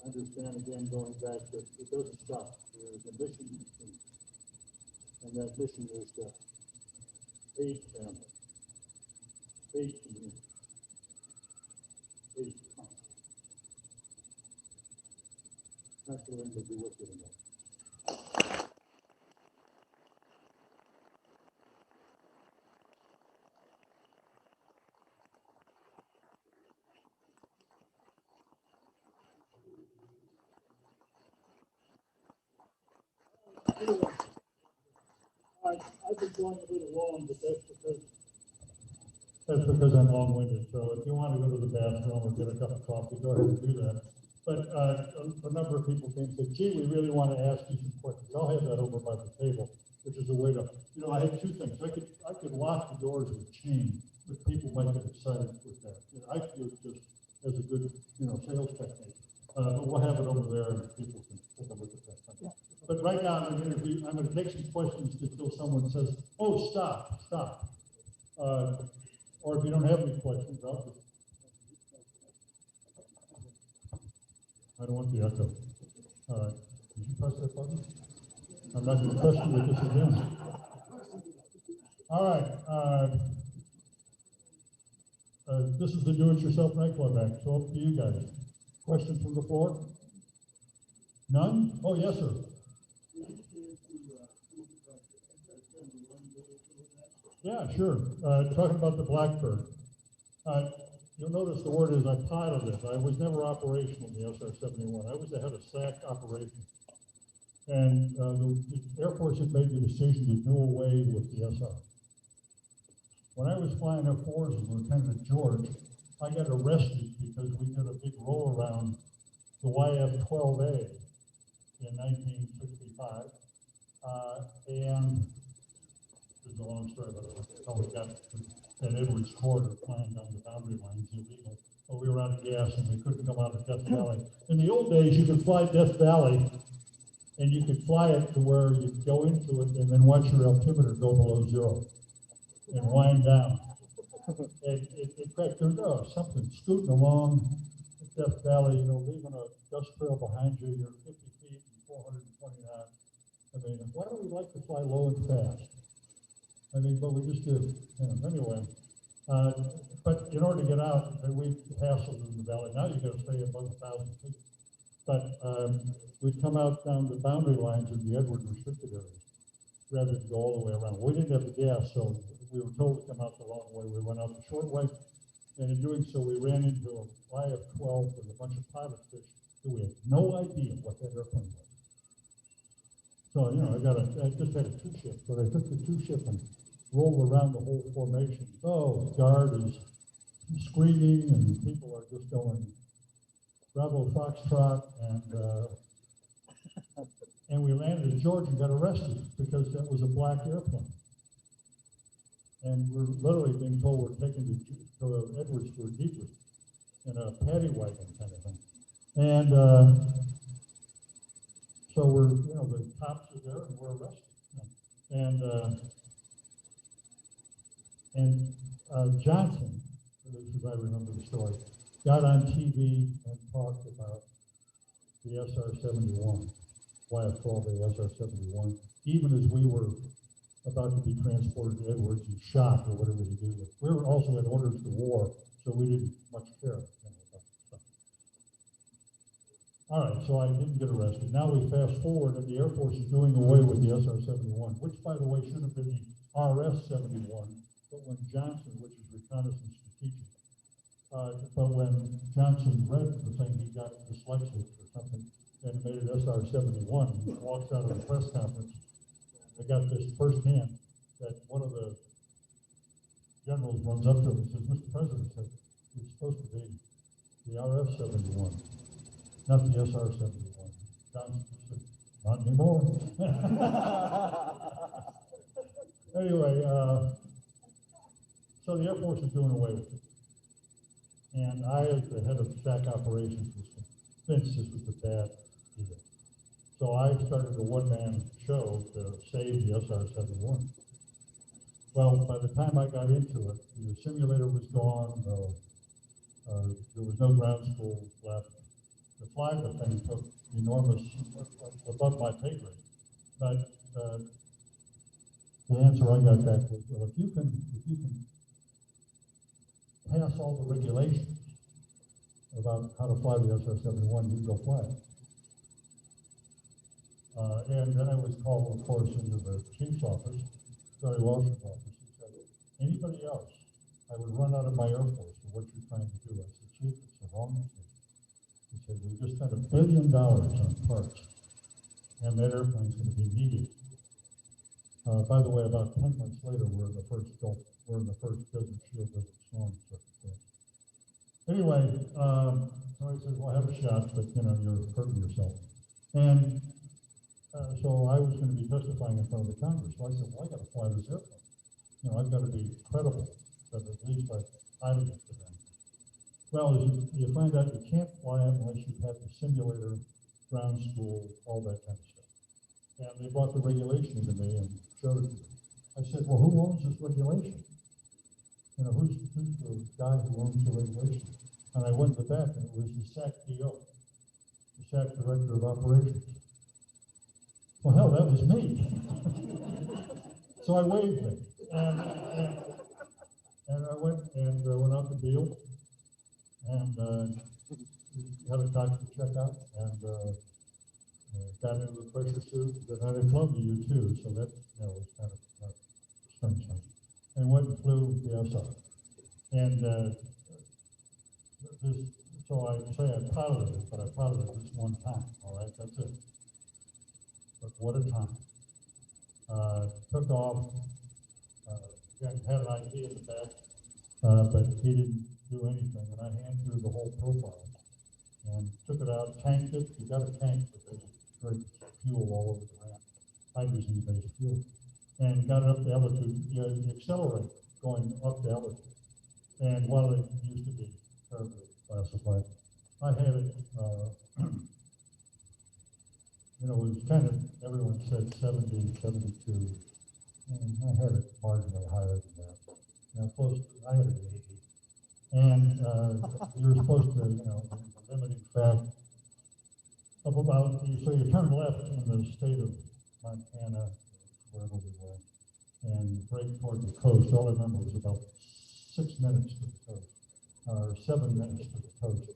understand, again, going back, that it doesn't stop. There is a mission, and that mission is to aid family, aid community, aid country. That's what I'm going to be with you tonight. Anyway, I've been going a little long, but that's because I'm long-winded. So if you want to go to the bathroom or get a cup of coffee, go ahead and do that. But a number of people came and said, gee, we really want to ask you some questions. I'll have that over by the table, which is a way to, I had two things. I could lock the doors with chain, but people might get excited with that. I feel just as a good, sales technique. But we'll have it over there and people can take a look at that. But right now, I'm going to take some questions until someone says, oh, stop. Or if you don't have any questions, I'll just. I don't want the echo. All right. Did you press that button? I'm not going to press you with this again. All right. This is the Do-It-Yourself Nightclub Act. So up to you guys. Questions from the floor? None? Oh, yes, sir. Yeah, sure. Talking about the Blackbird. You'll notice the word is I piloted it. I was never operational in the SR-71. I was the head of SAC operations. And the Air Force had made the decision to do away with the SR. When I was flying F-4s as Lieutenant George, I got arrested because we did a big roll around the YF-12A in 1965. And there's a long story about how we got that Edwards corridor flying down the boundary lines illegal. But we were out of gas and we couldn't come out of Death Valley. In the old days, you could fly Death Valley and you could fly it to where you'd go into it and then watch your altimeter go below zero and wind down. It cracked through, something scooting along Death Valley, leaving a dust trail behind you. You're 50 feet and 420 knots. I mean, why do we like to fly low and fast? But we just do. Anyway, but in order to get out, we hassled in the valley. Now you got to stay above 1,000 feet. But we'd come out down the boundary lines of the Edward restricted areas rather than go all the way around. We didn't have the gas, so we were told to come out the long way. We went out the short way, and in doing so, we ran into a YF-12 with a bunch of pilot fish who we had no idea what that airplane was. So, I just had a two-ship, but I took the two-ship and rolled around the whole formation. Oh, guard is screaming, and people are just going Bravo Foxtrot, and we landed in Georgia and got arrested because that was a black airplane. And we're literally being told we're taken to Edwards for a debrief in a paddy wagon kind of thing. And so we're, the cops are there and we're arrested. And Johnson, as I remember the story, got on TV and talked about the SR-71, YF-12A SR-71, even as we were about to be transported to Edwards and shot or whatever they do. We were also had orders to war, so we didn't much care. All right, so I didn't get arrested. Now we fast forward, and the Air Force is doing away with the SR-71, which, by the way, should have been the RS-71, but when Johnson, which is reconnaissance strategic, but when Johnson read the thing, he got dyslexic or something and made it SR-71. He walks out of the press conference. I got this firsthand that one of the generals runs up to him and says, Mr. President, said, it's supposed to be the RF-71, not the SR-71. Johnson said, not anymore. Anyway, so the Air Force is doing away with it. And I, as the head of SAC operations, was convinced this was a bad deal. So I started a one-man show to save the SR-71. Well, by the time I got into it, the simulator was gone, there was no ground school left. To fly the thing took enormous, above my pay grade. But the answer I got back was, well, if you can pass all the regulations about how to fly the SR-71, you can go fly it. And then I was called, of course, into the chief's office, Barry Walsh's office. He said, anybody else, I would run out of my Air Force for what you're trying to do. I said, Chief, it's the wrong thing. He said, we just spent $1 billion on parts, and that airplane's going to be needed. By the way, about 10 months later, we're in the first business shield of the storm circumstance. Anyway, so I said, well, have a shot, but you're hurting yourself. And so I was going to be testifying in front of the Congress. So I said, well, I got to fly this airplane. I've got to be credible, but at least I piloted it for them. Well, you find out you can't fly it unless you've had the simulator, ground school, all that kind of stuff. And they brought the regulation to me and showed it to me. I said, well, who owns this regulation? Who's the guy who owns the regulation? And I went to the back, and it was the SAC DO, the SAC Director of Operations. Well, hell, that was me. So I waved him, and I went out the deal, and had a doctor check out, and got into the pressure suit. Then I flew to U2, so that was kind of strange. And went and flew the SR. And so I say I piloted it, but I piloted it just one time. All right, that's it. But what a time. Took off, again, had an ID in the back, but he didn't do anything. And I hand through the whole profile and took it out, tanked it. You got a tank, but there's great fuel all over the ramp, hydrogen-based fuel. And got it up to altitude, you accelerate going up to altitude. And while it used to be terribly classified, I had it, it was kind of, everyone said 70, 72, and I had it marginally higher than that. Close to, I had it 80. And you're supposed to, the limiting fact of about, so you turn left in the state of Montana, wherever we were, and brake toward the coast. All I remember was about 6 minutes to the coast, or 7 minutes to the coast.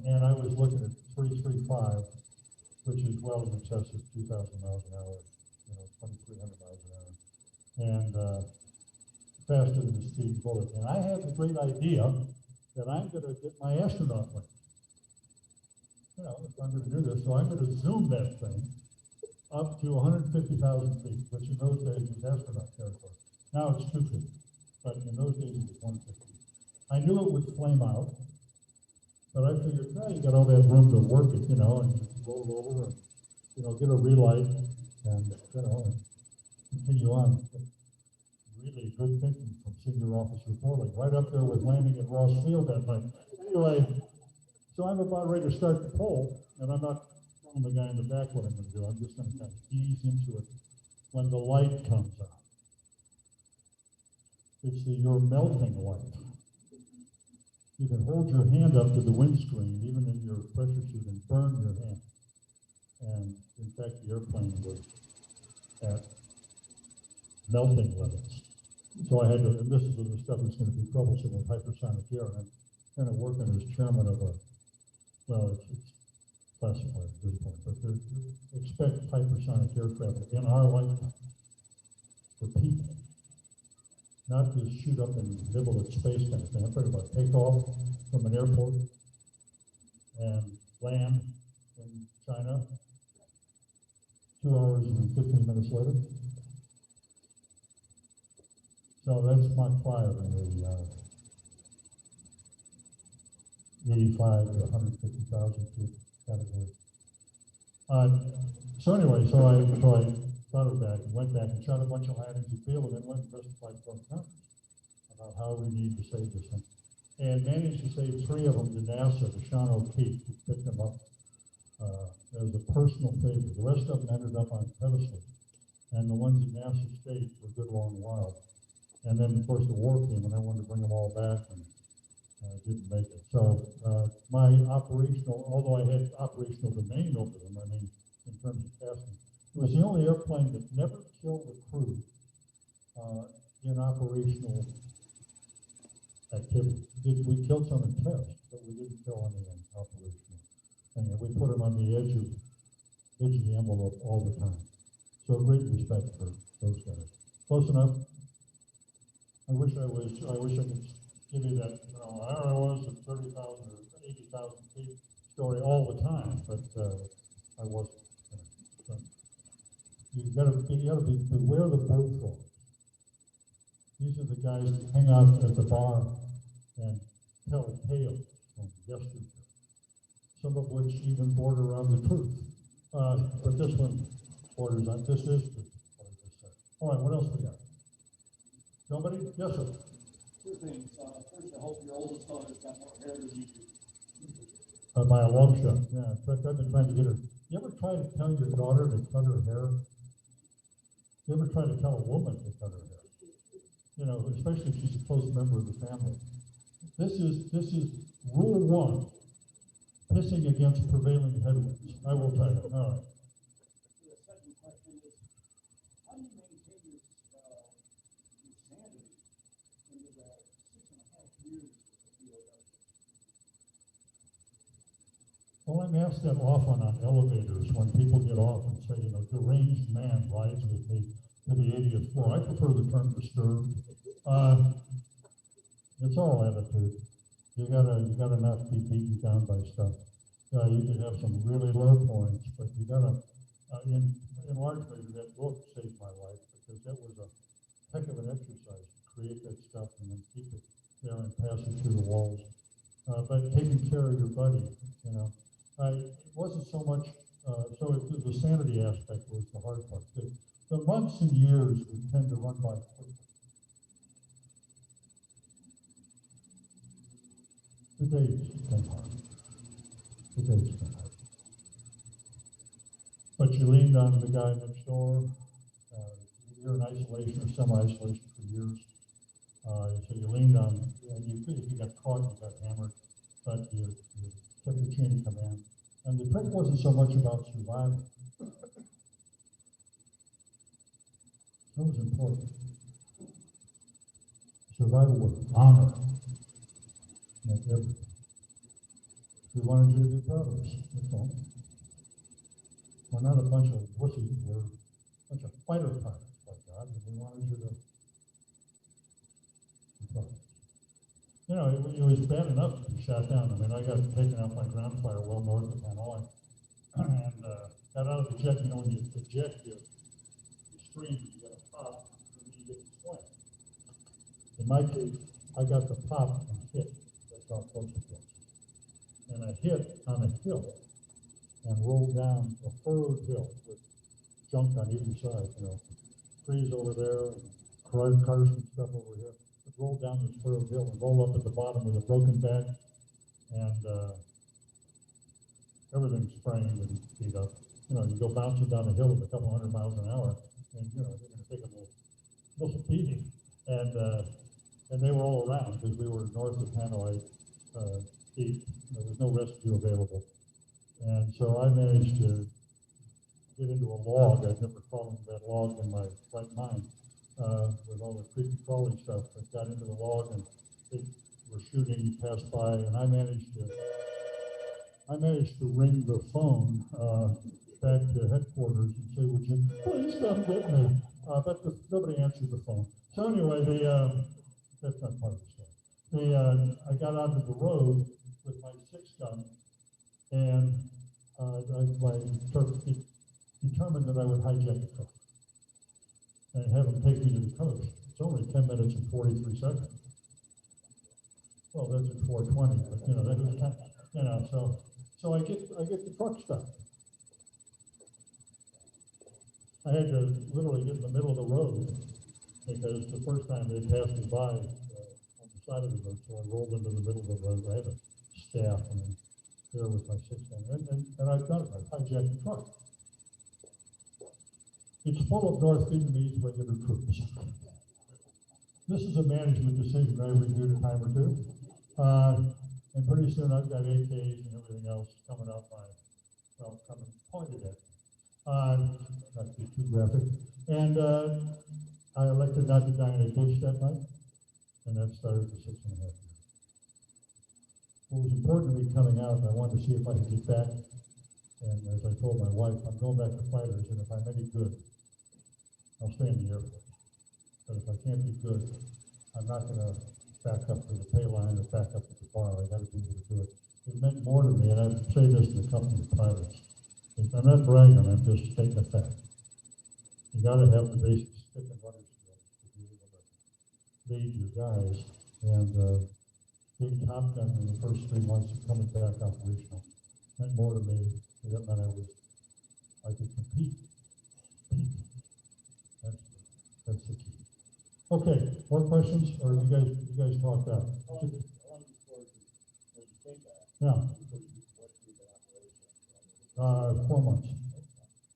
And I was looking at 335, which is well in excess of 2,000 miles an hour, 2,300 miles an hour, and faster than a speed bullet. And I had the great idea that I'm going to get my astronaut wings. If I'm going to do this, so I'm going to zoom that thing up to 150,000 feet, which in those days was astronaut territory. Now it's 250, but in those days it was 150. I knew it would flame out, but I figured, you got all that room to work it, and roll over and, get a relight and, and continue on. Really good thinking from Senior Officer Borland, right up there with landing at Ross Field that night. Anyway, so I'm about ready to start the poll, and I'm not telling the guy in the back what I'm going to do. I'm just going to kind of ease into it when the light comes on. It's you're melting light. You can hold your hand up to the windscreen, even in your pressure suit, and burn your hand. And in fact, the airplane was at melting limits. So I had to, and this is the stuff that's going to be troublesome with hypersonic air. And I'm kind of working as chairman of a, it's classified at this point, but expect hypersonic air travel in our lifetime for people. Not to shoot up and nibble at space kind of thing. I'm talking about take off from an airport and land in China 2 hours and 15 minutes later. So that's Mach 5 in the 85 to 150,000 feet category. So anyway, so I thought of that and went back and shot a bunch of landings in field and then went and testified from Congress about how we need to save this thing. And managed to save 3 of them to NASA, to Sean O'Keefe, who picked them up as a personal favor. The rest of them ended up on pedestals. And the ones at NASA State were good long while. And then, of course, the war came, and I wanted to bring them all back, and didn't make it. So my operational, although I had operational domain over them, I mean, in terms of testing, it was the only airplane that never killed a crew in operational activity. We killed some in test, but we didn't kill any in operational thing. And we put them on the edge of the envelope all the time. So great respect for those guys. Close enough? I wish I could give you that, you know, I was at 30,000 or 80,000 feet story all the time, but I wasn't. So you gotta beware the bullfrogs. These are the guys that hang out at the bar and tell tales from yesterday, some of which even border on the truth. But this one borders on, this is what I just said. All right, what else we got? Nobody? Yes, sir. Two things. First, I hope your oldest daughter's got more hair than you do. By a long shot. Yeah, I've been trying to get her. You ever try to tell your daughter to cut her hair? You ever try to tell a woman to cut her hair? You know, especially if she's a close member of the family. This is rule one, pissing against prevailing headwinds. I will tell you. All right. The second question is, how do you maintain your sanity into the 6.5 years of the OW? Well, I'm asked that often on elevators when people get off and say, you know, deranged man rides with me to the 80th floor. I prefer the term disturbed. It's all attitude. You gotta not be beaten down by stuff. You can have some really low points, but you gotta, in large measure, that book saved my life because that was a heck of an exercise to create that stuff and then keep it there and pass it through the walls. But taking care of your buddy, you know. It wasn't so much, the sanity aspect was the hard part. The months and years would tend to run by quickly. The days came hard. The days came hard. But you leaned on the guy next door. You're in isolation or semi-isolation for years. So you leaned on, and if you got caught, you got hammered, but you kept the chain of command. And the trick wasn't so much about survival. That was important. Survival was honor. Not everything. We wanted you to be proud of us. That's all. We're not a bunch of wussies. We're a bunch of fighter pilots, by God. And we wanted you to be proud of us. You know, it was bad enough to be shot down. I mean, I got taken out by ground fire well north of Hanoi, and got out of the jet. You know, when you eject, you stream, you get a pop, and then you get the swing. In my case, I got the pop and hit. That's how close it was. And I hit on a hill and rolled down a furrowed hill with junk on either side. You know, trees over there, and cars and stuff over here. Roll down this furrowed hill and roll up at the bottom with a broken back, and everything's sprained and beat up. You know, you go bouncing down a hill at a couple 100 miles an hour, and you know you're going to take a little beating. And they were all around because we were north of Hanoi. There was no rescue available, and so I managed to get into a log. I'd never fallen into that log in my right mind. With all the creepy crawly stuff, I got into the log and they were shooting, passed by, and I managed to ring the phone back to headquarters and say, "Would you please come get me?" But nobody answered the phone. So anyway, that's not part of the story. I got onto the road with my 6-gun, and I determined that I would hijack a truck and have them take me to the coast. It's only 10 minutes and 43 seconds. Well, that's at 4:20, but you know, that was kind of, you know, so I get the truck stopped. I had to literally get in the middle of the road because the first time they passed me by on the side of the road, so I rolled into the middle of the road. I had a staff and I'm there with my 6-gun, and I've done it. I hijacked the truck. It's full of North Vietnamese regular troops. this is a management decision I reviewed a time or two. And pretty soon I've got AKs and everything else coming up coming pointed at. Not to be too graphic. And I elected not to die in a ditch that night, and that started for 6.5 years. What was important to me coming out, I wanted to see if I could get back. And as I told my wife, I'm going back to fighters, and if I'm any good, I'll stay in the Air Force. But if I can't be good, I'm not going to back up to the pay line or back up to the bar. I got to be able to do it. It meant more to me, and I say this to the company pilots. I'm not bragging, I'm just stating a fact. You got to have the basic stick and runner skills to be able to lead your guys. And being Top Gun in the first 3 months of coming back operational meant more to me. That meant I could compete. That's the key. Okay, more questions, or you guys talked out? Yeah. 4 months.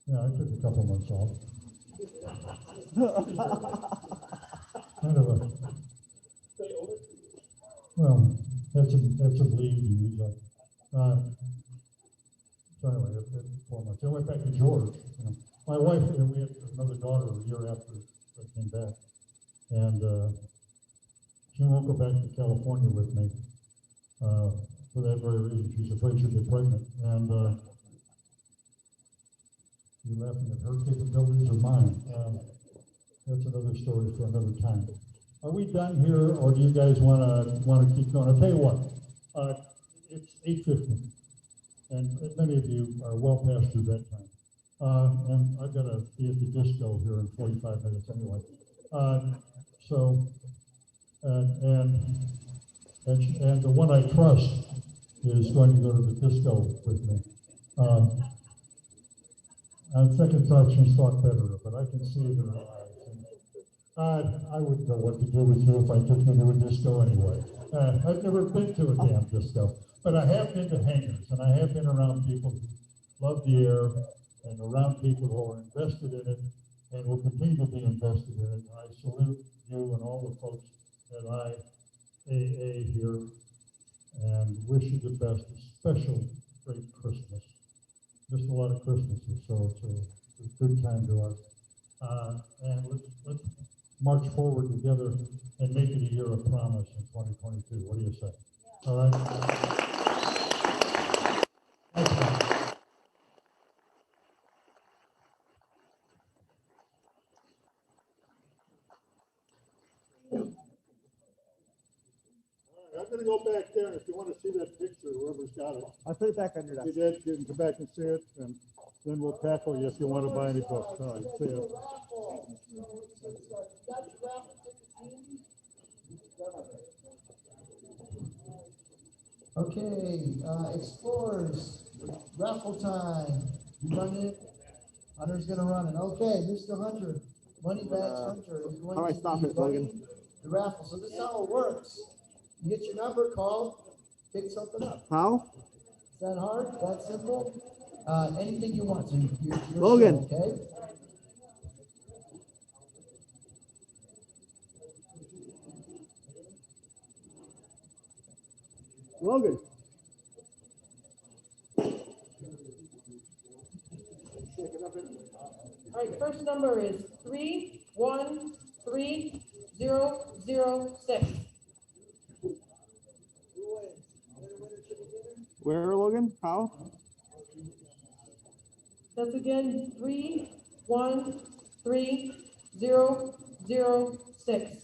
Yeah, I took a couple months off. Kind of a, well, that's a leave you use. So anyway, that's 4 months. I went back to George. You know. My wife, we had another daughter a year after I came back. And she won't go back to California with me for that very reason. She's afraid she'll get pregnant. And you're laughing at her capabilities or mine. That's another story for another time. Are we done here, or do you guys want to keep going? I'll tell you what. It's 8:50, and many of you are well past your bedtime. And I've got to be at the disco here in 45 minutes anyway. And the one I trust is going to go to the disco with me. On second thought, she's thought better of it. I can see it in her eyes. I wouldn't know what to do with you if I took you to a disco anyway. I've never been to a damn disco, but I have been to hangars, and I have been around people who love the air and around people who are invested in it and will continue to be invested in it. I salute you and all the folks at IAA here and wish you the best, a special great Christmas. Just a lot of Christmases, so it's a good time to us. And let's march forward together and make it a year of promise in 2022. What do you say? All right? I'm going to go back there, and if you want to see that picture, whoever's got it. I'll put it back on your desk. See that, you can come back and see it, and then we'll tackle you if you want to buy any books. All right, see you. Okay, explorers, raffle time. You run it. Hunter's gonna run it. Okay, Mr. Hunter, Moneybags Hunter is going how do I to stop be it, running Logan? the raffle. So this is how it works. You get your number, call, pick something up. How? Is that hard? That simple? Anything you want to. Your Logan. show, okay? Logan. All right, first number is 313006. Where, Logan? How? That's again 313006.